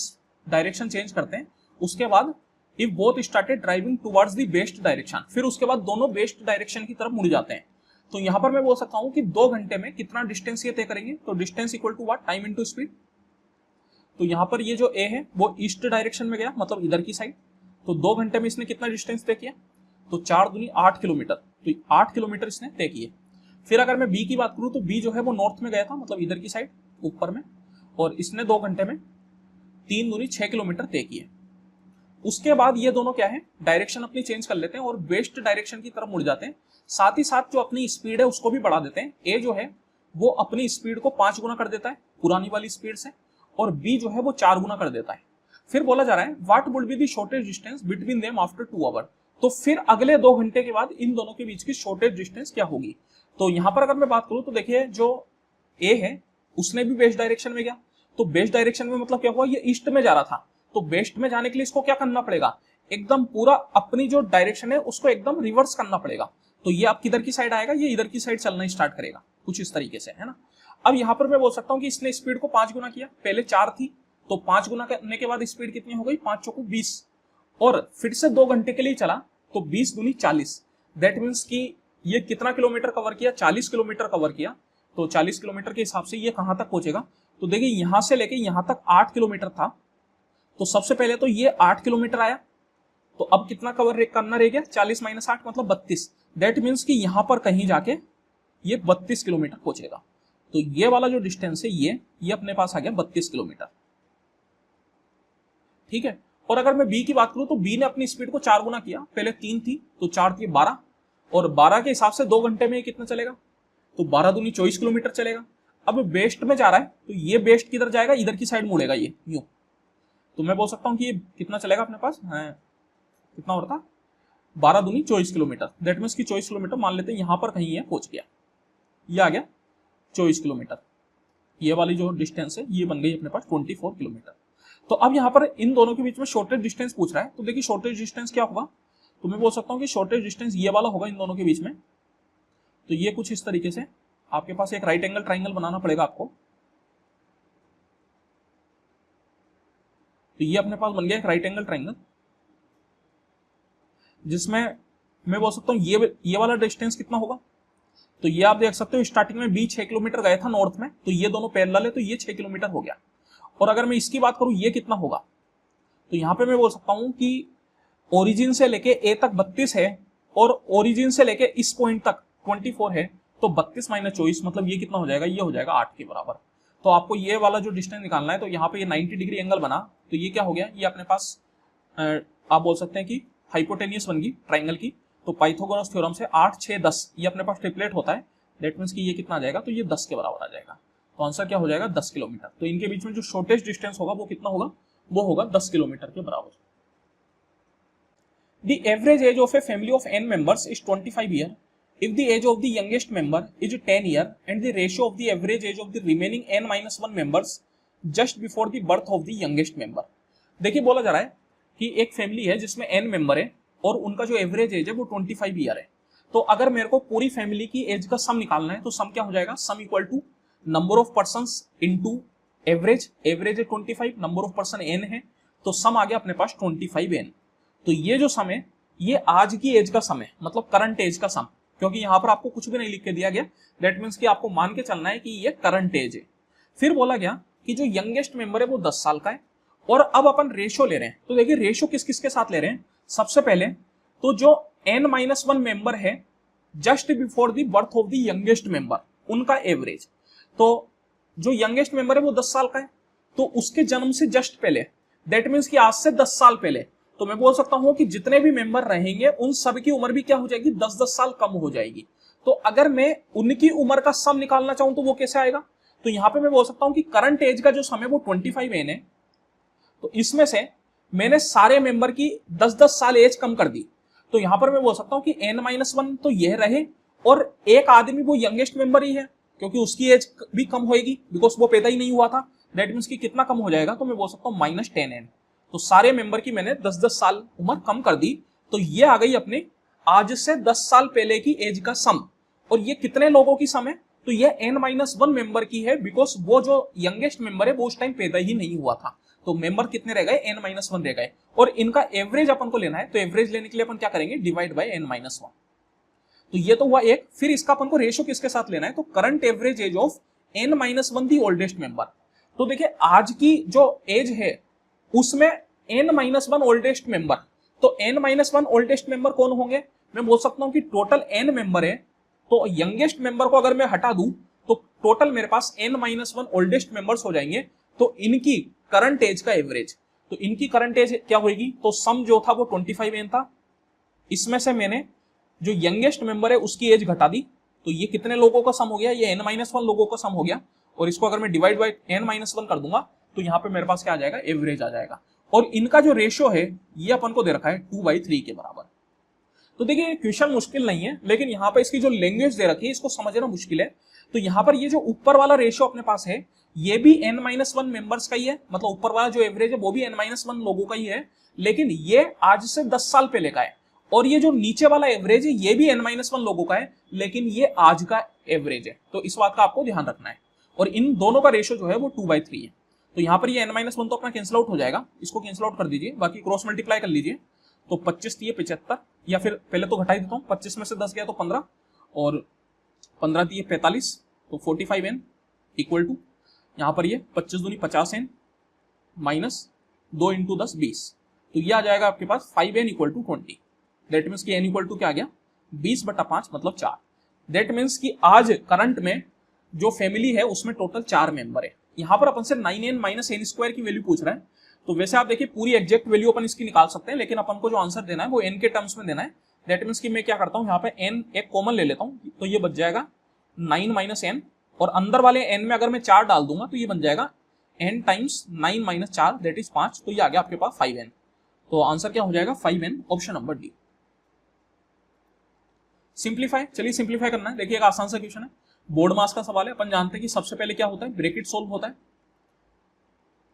डायरेक्शन चेंज करते हैं। उसके बाद if both started driving towards the west direction, फिर उसके बाद दोनों वेस्ट डायरेक्शन की तरफ मुड़ जाते हैं। तो यहां पर मैं बोल सकता हूं कि 2 घंटे में कितना डिस्टेंस ये तय करेंगे, तो distance equal to what, time into speed. तो यहां पर ये जो ए है वो ईस्ट डायरेक्शन में गया, मतलब इधर की साइड। तो 2 घंटे में इसने कितना डिस्टेंस तय किया, तो 4 दूनी 8 किलोमीटर, तो 8 किलोमीटर इसने तय किए। फिर अगर मैं बी की बात करूं तो बी जो है वो नॉर्थ में गया था, मतलब इधर की साइड ऊपर में, और इसने 2 घंटे में 3 दूनी 6 किलोमीटर तय किए। उसके बाद ये दोनों क्या है, डायरेक्शन अपनी चेंज कर लेते हैं और वेस्ट डायरेक्शन की तरफ मुड़ जाते हैं। साथ ही साथ जो अपनी स्पीड है उसको भी बढ़ा देते हैं। ए जो है वो अपनी स्पीड को 5 गुना कर देता है पुरानी वाली स्पीड से, और बी जो है वो 4 गुना कर देता है। फिर बोला जा रहा है what would be the shortest distance between them after 2 hour. तो फिर अगले 2 घंटे के बाद इन दोनों के बीच की शॉर्टेस्ट डिस्टेंस क्या होगी। तो यहां पर अगर मैं बात करूं तो देखिए जो ए है उसने भी वेस्ट डायरेक्शन में गया, तो वेस्ट डायरेक्शन में मतलब क्या हुआ, ये ईस्ट में जा रहा था। तो वेस्ट में जाने के लिए इसको क्या करना पड़ेगा, एकदम पूरा अपनी जो डायरेक्शन है उसको एकदम रिवर्स करना पड़ेगा। तो ये आप किधर की साइड आएगा, ये इधर की साइड चलना स्टार्ट करेगा, कुछ इस तरीके से, है ना। अब यहां पर मैं बोल सकता हूं कि इसने स्पीड को 5 गुना किया, पहले 4 थी तो 5 गुना करने के बाद स्पीड कितनी हो गई, 5 चौको 20, और फिर से 2 घंटे के लिए चला तो 20 दूनी 40। दैट मीन्स कि ये कितना किलोमीटर कवर किया, 40 किलोमीटर कवर किया। तो 40 किलोमीटर के हिसाब से ये कहां तक पहुंचेगा, तो देखिए यहां से लेके यहां तक 8 किलोमीटर था। तो सबसे पहले तो ये 8 किलोमीटर आया, तो अब कितना कवर करना रह गया, 40 - 8 मतलब 32। दैट मीन्स कि यहां पर कहीं जाके ये 32 किलोमीटर पहुंचेगा। तो ये वाला जो डिस्टेंस है ये अपने पास आ गया 32 किलोमीटर, ठीक है। और अगर मैं बी की बात करूं तो बी ने अपनी स्पीड को 4 गुना किया, पहले 3 थी तो 4 थी 12, और 12 के हिसाब से 2 घंटे में कितना चलेगा, तो 12 दूनी 24 किलोमीटर चलेगा। अब वेस्ट में जा रहा है तो ये वेस्ट किधर जाएगा, इधर की साइड मुड़ेगा ये यूं। तो मैं बोल सकता हूं कि ये कितना चलेगा अपने पास है, कितना होता, 12 दूनी 24 किलोमीटर। दैट मीन्स की 24 किलोमीटर मान लेते हैं यहां पर कहीं ये पहुंच गया, ये आ गया 24 किलोमीटर। ये वाली जो डिस्टेंस है ये बन गई अपने पास 24 किलोमीटर। तो अब यहाँ पर इन दोनों के बीच में शॉर्टेस्ट डिस्टेंस पूछ रहा है, तो देखिए शॉर्टेस्ट डिस्टेंस क्या होगा, तो मैं बोल सकता हूँ कि शॉर्टेस्ट डिस्टेंस ये वाला होगा इन दोनों के बीच में। तो ये कुछ इस तरीके से आपके पास एक राइट एंगल ट्राइंगल बनाना पड़ेगा आपको। तो ये अपने पास बन गया एक राइट एंगल ट्राइंगल, जिसमें मैं बोल सकता हूँ ये वाला डिस्टेंस कितना होगा, तो ये आप देख सकते हो स्टार्टिंग में बी 6 किलोमीटर गया था नॉर्थ में, तो ये दोनों पैरेलल है तो ये 6 किलोमीटर हो गया। और अगर मैं इसकी बात करूं ये कितना होगा, तो यहां पे मैं बोल सकता हूं कि ओरिजिन से लेके ए तक 32 है और ओरिजिन से लेके इस पॉइंट तक 24 है, तो 32 - 24 मतलब ये कितना हो जाएगा, ये हो जाएगा 8 के बराबर। तो आपको ये वाला जो डिस्टेंस निकालना है, तो यहाँ पे ये 90 डिग्री एंगल बना, तो ये क्या हो गया, ये अपने पास आप बोल सकते हैं कि हाइपोटेनियस बन गई ट्राइंगल की। तो पाइथागोरस थ्योरम से 8, 6, 10 ये अपने पास ट्रिपलेट होता है। दैट मीन्स कि ये कितना आ जाएगा, तो ये 10 के बराबर आ जाएगा। तो आंसर क्या हो जाएगा, 10 किलोमीटर। तो इनके बीच में जो शॉर्टेस्ट डिस्टेंस होगा वो कितना होगा, वो होगा 10 किलोमीटर के बराबर। The average age of a family of n members is 25 years if the age of the youngest member is 10 years and the ratio of the average age of the remaining n-1 members just before the birth of the youngest member। देखिए बोला जा रहा है कि एक फैमिली है जिसमें n मेंबर है और उनका जो एवरेज एज है वो 25 ईयर है। तो अगर मेरे को पूरी फैमिली की एज का सम निकालना है तो सम क्या हो जाएगा, sum equal to number of persons into average. Average है 25, नंबर ऑफ पर्सन n है, तो सम आ गया अपने पास 25n। तो ये जो सम है ये आज की एज का सम है, मतलब करंट एज का सम, क्योंकि यहां पर आपको कुछ भी नहीं लिख के दिया गया। दैट मीन्स कि आपको मान के चलना है कि ये करंट एज है। फिर बोला गया कि जो यंगेस्ट मेंबर है वो 10 साल का है, और अब अपन रेशो ले रहे हैं। तो देखिए रेशो किस किस के साथ ले रहे हैं, सबसे पहले तो जो n-1 मेंबर है just before the birth of the youngest member, उनका एवरेज। तो जो यंगेस्ट मेंबर है वो 10 साल का है, तो उसके जन्म से जस्ट पहले, दैट मीन्स कि आज से 10 साल पहले, तो मैं बोल सकता हूं कि जितने भी मेंबर रहेंगे उन सब की उम्र भी क्या हो जाएगी, 10-10 साल कम हो जाएगी। तो अगर मैं उनकी उम्र का सम निकालना चाहूं तो वो कैसे आएगा, तो यहां पे मैं बोल सकता हूं कि करंट एज का जो सम है वो 25n है, तो इसमें से मैंने सारे मेंबर की 10-10 साल एज कम कर दी, तो यहां पर मैं बोल सकता हूं कि n-1 तो यह रहे, और एक आदमी वो यंगेस्ट मेंबर ही है क्योंकि उसकी एज भी कम होगी बिकॉज वो पैदा ही नहीं हुआ था, दैट मीन्स कि कितना कम हो जाएगा, तो मैं बोल सकता हूं -10n। तो सारे मेंबर की मैंने 10-10 साल उम्र कम कर दी, तो ये आ गई अपने आज से 10 साल पहले की एज का सम। और ये कितने लोगों की सम है, तो ये n-1 मेंबर की है बिकॉज वो जो यंगेस्ट मेंबर है वो उस टाइम पैदा ही नहीं हुआ था। तो मेंबर कितने रह गए, n-1 रह गए, और इनका एवरेज अपन को लेना है, तो एवरेज लेने के लिए अपन क्या करेंगे, डिवाइड बाय n-1। तो ये तो हुआ एक, फिर इसका अपन को रेशो किसके साथ लेना है, तो current average age of n-1 the oldest member. तो देखिए आज की जो एज है उसमें n-1 ओल्डेस्ट मेंबर, तो n-1 ओल्डेस्ट मेंबर कौन होंगे, मैं बोल सकता हूं कि टोटल n मेंबर है, तो यंगेस्ट मेंबर को अगर मैं हटा दूं तो टोटल मेरे पास n-1 ओल्डेस्ट मेंबर्स हो जाएंगे, तो इनकी करंट एज का एवरेज, तो इनकी करंट एज क्या होगी, तो सम जो था वो 25n था, इसमें से मैंने जो यंगेस्ट मेंबर है उसकी एज घटा दी, तो ये कितने लोगों का सम हो गया, ये n-1 लोगों का सम हो गया, और इसको अगर मैं डिवाइड बाय n-1 कर दूंगा तो यहाँ पे मेरे पास क्या आ जाएगा, एवरेज आ जाएगा। और इनका जो रेशियो है ये अपन को दे रखा है 2/3 के बराबर। तो देखिए क्वेश्चन मुश्किल नहीं है, लेकिन यहाँ पे इसकी जो लैंग्वेज दे रखी है इसको समझना मुश्किल है। तो यहाँ पर ये जो ऊपर वाला रेशियो अपने पास है ये भी n-1 मेंबर्स का ही है, मतलब ऊपर वाला जो एवरेज है वो भी n-1 लोगों का ही है, लेकिन ये आज से 10 साल पहले का है, और ये जो नीचे वाला एवरेज है ये भी n-1 लोगों का है, लेकिन ये आज का एवरेज है, तो इस बात का आपको ध्यान रखना है। और इन दोनों का रेशियो जो है वो 2/3 है, तो यहाँ पर ये n-1 तो अपना कैंसिल आउट हो जाएगा, इसको कैंसिल आउट कर दीजिए, बाकी क्रॉस मल्टीप्लाई कर लीजिए, तो 25 दिए 75, या फिर पहले तो घटा ही देता हूँ, 25 में से 10 गया तो 15, और 15 दिए 45, तो 45n इक्वल टू यहाँ पर ये 25 दूनी 50n माइनस 2 × 10 20, तो ये आ जाएगा आपके पास 5n equal to 20। That means की n इक्वल टू क्या आ गया, 20/5 मतलब 4। दैट मीन्स की आज करंट में जो फैमिली है उसमें टोटल 4 मेंबर है। यहाँ पर अपन से 9n - n² की वैल्यू पूछ रहा है, तो वैसे आप देखिए पूरी एग्जैक्ट वैल्यू अपन इसकी निकाल सकते हैं, लेकिन अपन को जो आंसर देना है वो n के टर्म्स में देना है। दैट मीन्स कि मैं क्या करता हूँ, यहाँ पे n एक कॉमन ले लेता हूँ, तो ये बच जाएगा 9 - n, और अंदर वाले n में अगर मैं 4 डाल दूंगा तो ये बन जाएगा n टाइम्स 9 - 4 दैट इज 5, तो ये आ गया आपके पास 5n। तो आंसर क्या हो जाएगा, 5n, option number D. Simplify, चलिए सिंप्लीफाई करना है। देखिए एक आसान सा क्वेश्चन है, बोर्ड मास का सवाल है, अपन जानते हैं कि सबसे पहले क्या होता है, ब्रैकेट सोल्व होता है,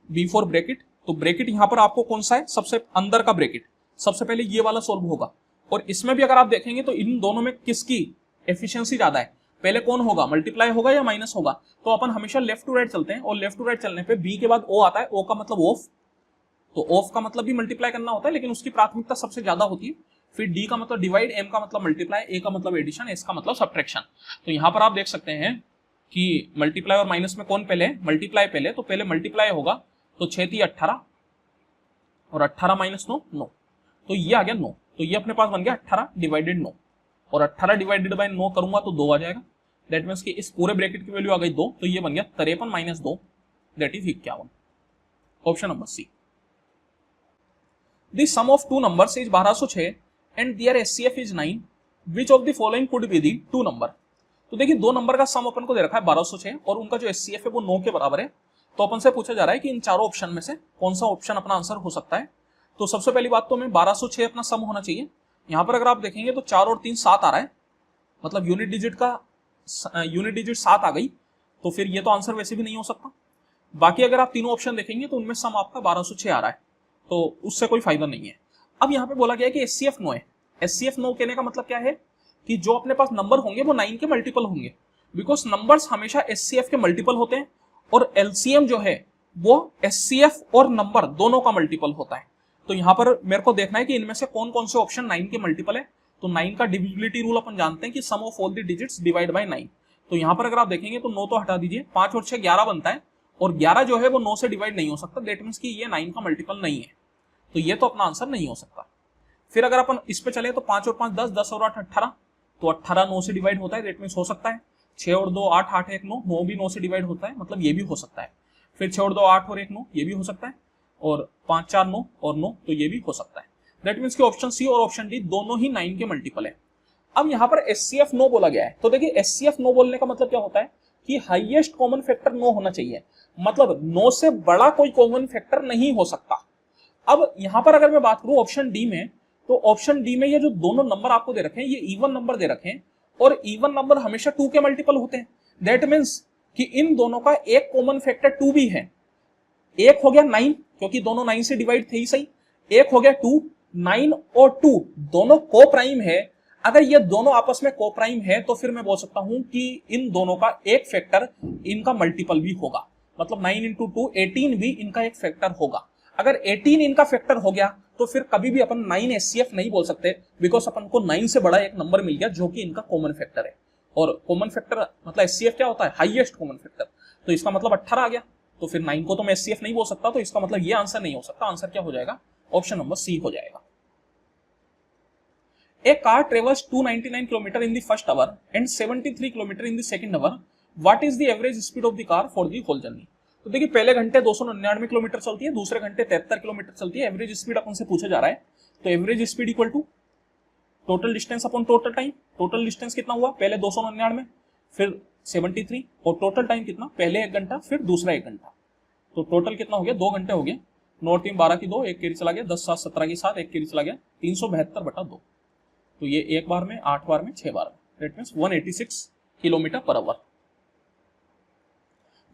बिफोर ब्रैकेट। तो ब्रैकेट यहाँ पर आपको कौन सा है, सबसे अंदर का ब्रैकेट, सबसे पहले ये वाला सोल्व होगा, और इसमें भी अगर आप देखेंगे तो इन दोनों में किसकी एफिशिएंसी ज्यादा है, पहले कौन होगा, मल्टीप्लाई होगा या माइनस होगा, तो अपन हमेशा लेफ्ट टू राइट चलते हैं, और लेफ्ट टू राइट चलने पे बी के बाद ओ आता है, ओ का मतलब ऑफ, तो ऑफ का मतलब भी मल्टीप्लाई करना होता है, लेकिन उसकी प्राथमिकता सबसे ज्यादा होती है। फिर डी का मतलब डिवाइड, एम का मतलब मल्टीप्लाई, ए का मतलब एडिशन, एस का मतलब सब्ट्रैक्शन। तो यहाँ पर आप देख सकते हैं कि मल्टीप्लाई और माइनस में कौन पहले, मल्टीप्लाई पहले, तो पहले मल्टीप्लाई होगा, तो 6 × 18 और 18 - 9 9, तो ये आ गया 9, तो ये अपने पास बन गया 18 डिवाइडेड 9, और 18 डिवाइडेड बाय 9 करूंगा तो 2 आ जाएगा, दैट मीन्स कि इस पूरे ब्रैकेट की वैल्यू आ गई 2, तो ये बन गया 53 - 2 that is 51, option number C. The sum of two numbers is 1206 and their SCF is 9. Which of the following could be the two number? तो देखिए दो नंबर का सम अपन को दे रखा है 1206 और उनका जो SCF है वो 9 के बराबर है। तो अपन से पूछा जा रहा है कि इन चारों ऑप्शन में से कौन सा ऑप्शन अपना आंसर हो सकता है। तो सबसे पहली बात तो हमें 1206 अपना सम होना चाहिए। यहाँ पर अगर आप देखेंगे तो 4 और 3 7 आ रहा है, मतलब यूनिट डिजिट 7 आ गई, तो फिर ये तो आंसर वैसे भी नहीं हो सकता। बाकी अगर आप तीनों ऑप्शन देखेंगे तो उनमें सम आपका 1206 आ रहा है, तो उससे कोई फायदा नहीं है। अब यहाँ पे बोला गया है कि SCF 9 है। SCF 9 कहने का मतलब क्या है कि जो अपने पास नंबर होंगे वो 9 के मल्टीपल होंगे, बिकॉज नंबर्स हमेशा SCF के मल्टीपल होते हैं, और LCM जो है वो SCF और नंबर दोनों का मल्टीपल होता है। तो यहाँ पर मेरे को देखना है कि इनमें से कौन कौन से ऑप्शन 9 के मल्टीपल है। तो 9 का डिविजिबिलिटी रूल अपन जानते हैं कि sum of all the digits divide by 9। तो यहाँ पर अगर आप देखेंगे तो 9 तो हटा दीजिए, 5 और 6 11 बनता है, और 11 जो है वो 9 से डिवाइड नहीं हो सकता, दैट मींस कि ये 9 का मल्टीपल नहीं है, तो ये तो अपना आंसर नहीं हो सकता। फिर अगर अपन इस पे चले तो 5 और 5 10, 10 और 8 18, तो 18 9 से डिवाइड होता है, दैट मींस हो सकता है। 6 और 2 8, 8 1 9, 9 भी 9 से डिवाइड होता है, मतलब ये भी हो सकता है। फिर 6 और 2 8 और 1 9, ये भी हो सकता है। और 5 4 9 और 9, तो ये भी हो सकता है। दैट मींस कि ऑप्शन सी और ऑप्शन डी दोनों ही 9 के मल्टीपल है। अब यहाँ पर एचसीएफ नो बोला गया है, तो देखिए एचसीएफ नो बोलने का मतलब क्या होता है कि हाईएस्ट कॉमन फैक्टर नो होना चाहिए, मतलब 9 से बड़ा कोई कॉमन फैक्टर नहीं हो सकता। अब यहां पर अगर मैं बात करूं ऑप्शन डी में, तो ऑप्शन डी में ये जो दोनों नंबर आपको दे रखे हैं ये इवन नंबर दे रखे हैं, और इवन नंबर हमेशा 2 के मल्टीपल होते हैं। दैट मींस कि इन दोनों का एक कॉमन फैक्टर 2 भी है। एक हो गया 9, क्योंकि दोनों 9 से डिवाइड थे ही सही। एक हो गया 2, 9 और 2 दोनों को प्राइम है। अगर ये दोनों आपस में को प्राइम है तो फिर मैं बोल सकता हूं कि इन दोनों का एक फैक्टर इनका मल्टीपल भी होगा, मतलब 9 इंटू 2 18 भी इनका एक फैक्टर होगा। अगर 18 इनका फैक्टर हो गया तो फिर कभी भी अपन 9 एचसीएफ नहीं बोल सकते, बिकॉज अपन को 9 से बड़ा एक नंबर मिल गया जो कि इनका कॉमन फैक्टर है। और कॉमन फैक्टर मतलब एचसीएफ क्या होता है, हाईएस्ट कॉमन फैक्टर, तो इसका मतलब 18 आ गया। तो फिर 9 को तो मैं एचसीएफ नहीं बोल सकता, तो इसका मतलब ये आंसर नहीं हो सकता। आंसर क्या हो जाएगा, ऑप्शन नंबर सी हो जाएगा। A car travels 299 km in the first hour and 73 km in the second hour. What is the average speed of the car for the whole journey? तो देखिए पहले घंटे 299 किलोमीटर चलती है, दूसरे घंटे 73 किलोमीटर चलती है। एवरेज स्पीड अपन से पूछा जा रहा है, तो average speed equal to total distance upon total time. Total distance कितना हुआ, पहले 299 फिर 73, और टोटल टाइम कितना, पहले 1 घंटा फिर दूसरा 1 घंटा, तो टोटल कितना हो गया, 2 घंटे हो गए। 9 3 12 की 2, 1 केरी चला गया, 10 7 17 की 7, 1 केरी चला गया, 372/2। तो ये 1 बार में, 8 बार में, 6 बार में, that means 186 kilometre per hour.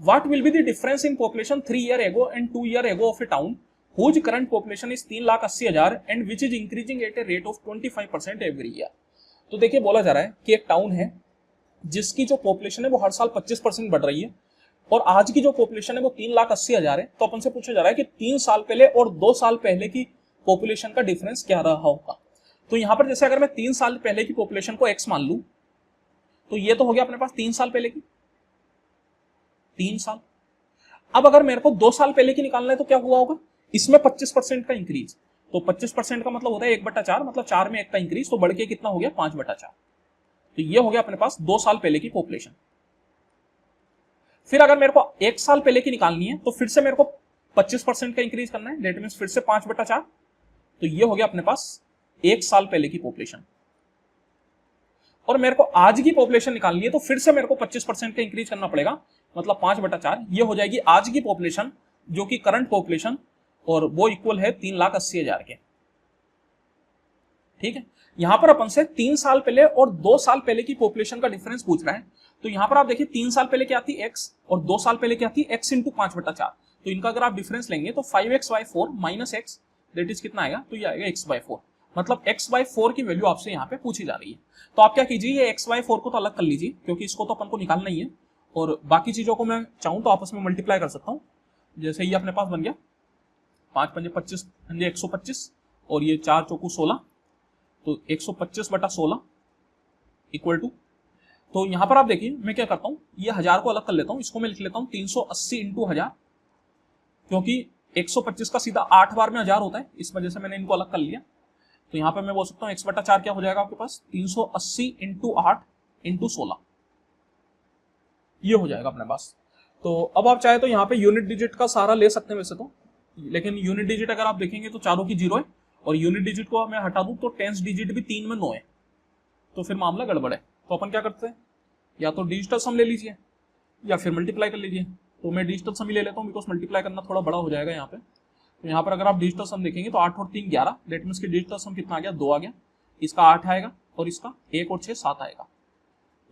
What will be the difference in population 3 year ago and 2 year ago of a town whose current population is 3,80,000 and which is increasing at a rate of 25% every year? तो देखिए बोला जा रहा है कि एक टाउन है जिसकी जो पॉपुलेशन है वो हर साल 25% बढ़ रही है, और आज की जो पॉपुलेशन है वो 3,80,000 है। तो अपन से पूछा जा रहा है कि 3 साल पहले और 2 साल पहले की पॉपुलेशन का डिफरेंस क्या रहा होगा। तो यहां पर जैसे अगर मैं 3 साल पहले की पॉपुलेशन को x मान लूं, तो ये तो हो गया अपने पास 3 साल पहले की, 3 साल। अब अगर मेरे को 2 साल पहले की निकालना है तो क्या हुआ होगा, इसमें 25% का इंक्रीज, तो 25% का मतलब होता है 1/4, मतलब 4 में 1 का इंक्रीज, तो बढ़ के कितना हो गया 5/4। तो ये हो गया अपने पास 2 साल पहले की पॉपुलेशन। फिर अगर मेरे को 1 साल पहले की निकालनी है तो फिर से मेरे को 25% का इंक्रीज करना है, दैट मींस फिर से 5/4, तो ये हो गया अपने पास 1 साल पहले की पॉपुलेशन। और मेरे को आज की पॉपुलेशन निकालनी है तो फिर से मेरे को 25% का इंक्रीज करना पड़ेगा, मतलब 5/4, ये हो जाएगी आज की पॉपुलेशन जो कि करंट पॉपुलेशन, और वो इक्वल है 3,80,000 के। ठीक है, यहां पर अपन से 3 साल पहले और 2 साल पहले की पॉपुलेशन का डिफरेंस पूछ रहा है। तो यहां पर आप देखिए 3 साल पहले क्या थी x, और 2 साल पहले क्या थी x इंटू 5/4, तो इनका अगर आप डिफरेंस लेंगे तो 5x/4 minus x, that is कितना आएगा, तो ये आएगा x/4, मतलब x/4 की वैल्यू आपसे यहाँ पे पूछी जा रही है। तो आप क्या कीजिए, ये x/4 को तो अलग कर लीजिए, क्योंकि इसको तो अपन को निकालना ही है, और बाकी चीजों को मैं चाहूं तो आपस में मल्टीप्लाई कर सकता हूं। जैसे ये अपने पास बन गया 5 पंजे 25, 125, और ये 4 चौकू 16, तो 125/16 इक्वल टू, तो यहां पर आप देखिए मैं क्या करता हूं, ये 1000 को अलग कर लेता हूं, इसको मैं लिख लेता हूं 380 इंटू 1000, क्योंकि 125 का सीधा 8 बार में 1000 होता है, इस वजह से मैंने इनको अलग कर लिया। तो यहां पर मैं बोल सकता हूं x/4 क्या हो जाएगा आपके पास, 380 इंटू 8 इंटू 16, ये हो जाएगा अपने पास। तो अब आप चाहे तो यहाँ पे यूनिट डिजिट का सहारा ले सकते हैं वैसे तो, लेकिन यूनिट डिजिट अगर आप देखेंगे तो चारों की 0 है, और यूनिट डिजिट को मैं हटा दूं तो टेंस डिजिट भी 3 में 9 है, तो फिर मामला गड़बड़ है। तो अपन क्या करते हैं, या तो डिजिटल सम ले लीजिए या फिर मल्टीप्लाई कर लीजिए। तो मैं डिजिटल सम ही ले लेता हूँ, बिकॉज मल्टीप्लाई करना थोड़ा बड़ा हो जाएगा यहाँ पे। तो यहाँ पर अगर आप डिजिटल सम देखेंगे तो 8 और 3 11, दैट मींस कि डिजिटल सम कितना आ गया, 2 आ गया, इसका 8 आएगा और इसका 1 और 6 7 आएगा।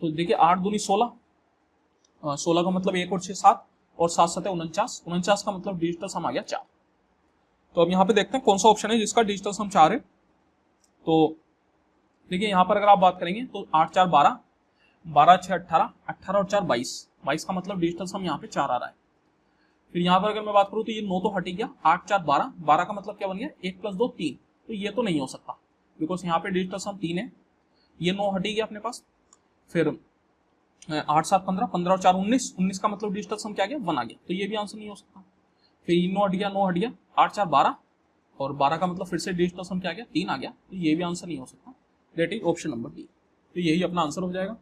तो देखिए 8 दूनी 16, 16 का मतलब 1 और 6 7, और 7 7 49, 49 का मतलब डिजिटल सम आ गया 4। तो अब यहाँ पे देखते हैं कौन सा ऑप्शन है जिसका डिजिटल सम 4 है। तो देखिए यहाँ पर अगर आप बात करेंगे तो 8 4 12, 12 6 18, 18 और 4 22, 22 का मतलब डिजिटल सम यहाँ पे 4 आ रहा है। फिर यहाँ पर अगर मैं बात करूँ तो ये 9 तो हट ही गया, 8 4 12, 12 का मतलब क्या बन गया, 1 + 2 3, तो ये तो नहीं हो सकता बिकॉज यहाँ पे डिजिटल सम 3 है, ये 9 हट ही गया अपने पास। फिर 8 7 15, 15 और 4 19, 19 का मतलब डिजिटल सम क्या आ गया, 1 आ गया, तो ये भी आंसर नहीं हो सकता। फिर 9 हट गया, 9 हट गया, 8 4 12, और 12 का मतलब फिर से डिजिटल सम क्या आ गया, 3 आ गया, तो ये भी आंसर नहीं हो सकता, that is option number D. तो यही अपना आंसर हो जाएगा।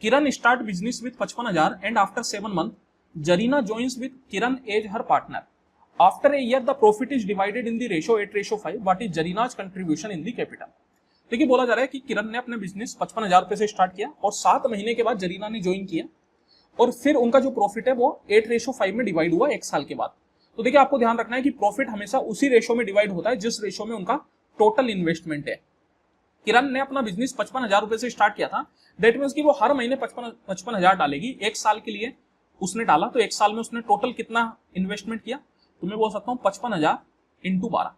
Kiran start business with 55,000 and after 7 month Zarina joins with Kiran as her partner. After a year the profit is divided in the ratio 8:5। What is Zarina's contribution in the capital. देखिए बोला जा रहा है कि किरण ने अपने बिजनेस 55,000 रुपए से स्टार्ट किया और 7 महीने के बाद जरीना ने ज्वाइन किया और फिर उनका जो प्रॉफिट है वो 8:5 में डिवाइड हुआ 1 साल के बाद। तो देखिए आपको ध्यान रखना है कि प्रॉफिट हमेशा उसी रेशो में डिवाइड होता है जिस रेशो में उनका टोटल इन्वेस्टमेंट है। किरण ने अपना बिजनेस 55,000 रुपए से स्टार्ट किया था, दैट मीन्स कि वो हर महीने 55,000 डालेगी। 1 साल के लिए उसने डाला, तो 1 साल में उसने टोटल कितना इन्वेस्टमेंट किया, तो मैं बोल सकता हूं 55,000 इंटू 12।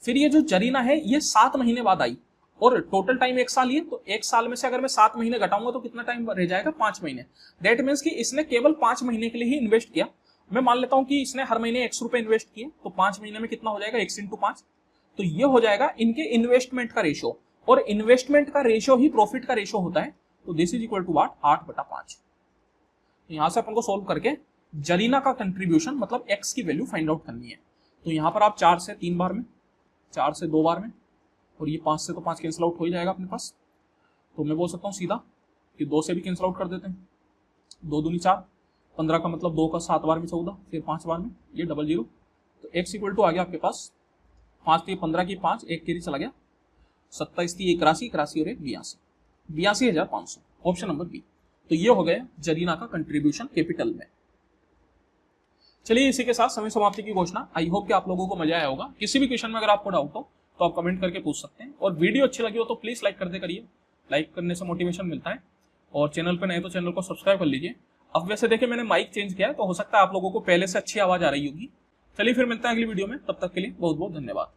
फिर ये जो जरीना है ये 7 महीने बाद आई और टोटल टाइम 1 साल, ये तो 1 साल में से अगर मैं 7 महीने घटाऊंगा तो कितना टाइम रह जाएगा, 5 महीने। दैट मीन्स कि इसने केवल 5 महीने के लिए ही इन्वेस्ट किया। मैं मान लेता हूं कि इसने हर महीने 100 रुपए इन्वेस्ट किए, तो 5 महीने में कितना हो जाएगा, 1 इंटू 5, तो ये हो जाएगा इनके इन्वेस्टमेंट का रेशो। और इन्वेस्टमेंट का रेशो ही प्रॉफिट का रेशो होता है, तो this is equal to what, 8/5। यहां से अपन को सोल्व करके जरीना का कंट्रीब्यूशन मतलब एक्स की वैल्यू फाइंड आउट करनी है। तो यहां पर आप 4 से 3 बार में, 4 से 2 बार में, और ये 5 से तो 5 कैंसिल आउट हो ही जाएगा अपने पास। तो मैं बोल सकता हूँ सीधा कि 2 से भी कैंसिल आउट कर देते हैं, 2 दूनी 4, 15 का मतलब 2 का 7 बार में 14, फिर 5 बार में ये 00। तो एक्स इक्वल टू आ गया आपके पास 5 थी 15 की 5, 1 कैरी चला गया, 27 थी 81, 81 और 1 82, 82,500, ऑप्शन नंबर बी। तो ये हो गया जरीना का कंट्रीब्यूशन कैपिटल में। चलिए इसी के साथ समय समाप्ति की घोषणा। आई होप कि आप लोगों को मजा आया होगा। किसी भी क्वेश्चन में अगर आपको डाउट हो तो आप कमेंट करके पूछ सकते हैं, और वीडियो अच्छी लगी हो तो प्लीज लाइक कर दे करिए, लाइक करने से मोटिवेशन मिलता है। और चैनल पर नए तो चैनल को सब्सक्राइब कर लीजिए। अब वैसे देखिए मैंने माइक चेंज किया है, तो हो सकता है आप लोगों को पहले से अच्छी आवाज आ रही होगी। चलिए फिर मिलते हैं अगली वीडियो में, तब तक के लिए बहुत बहुत धन्यवाद।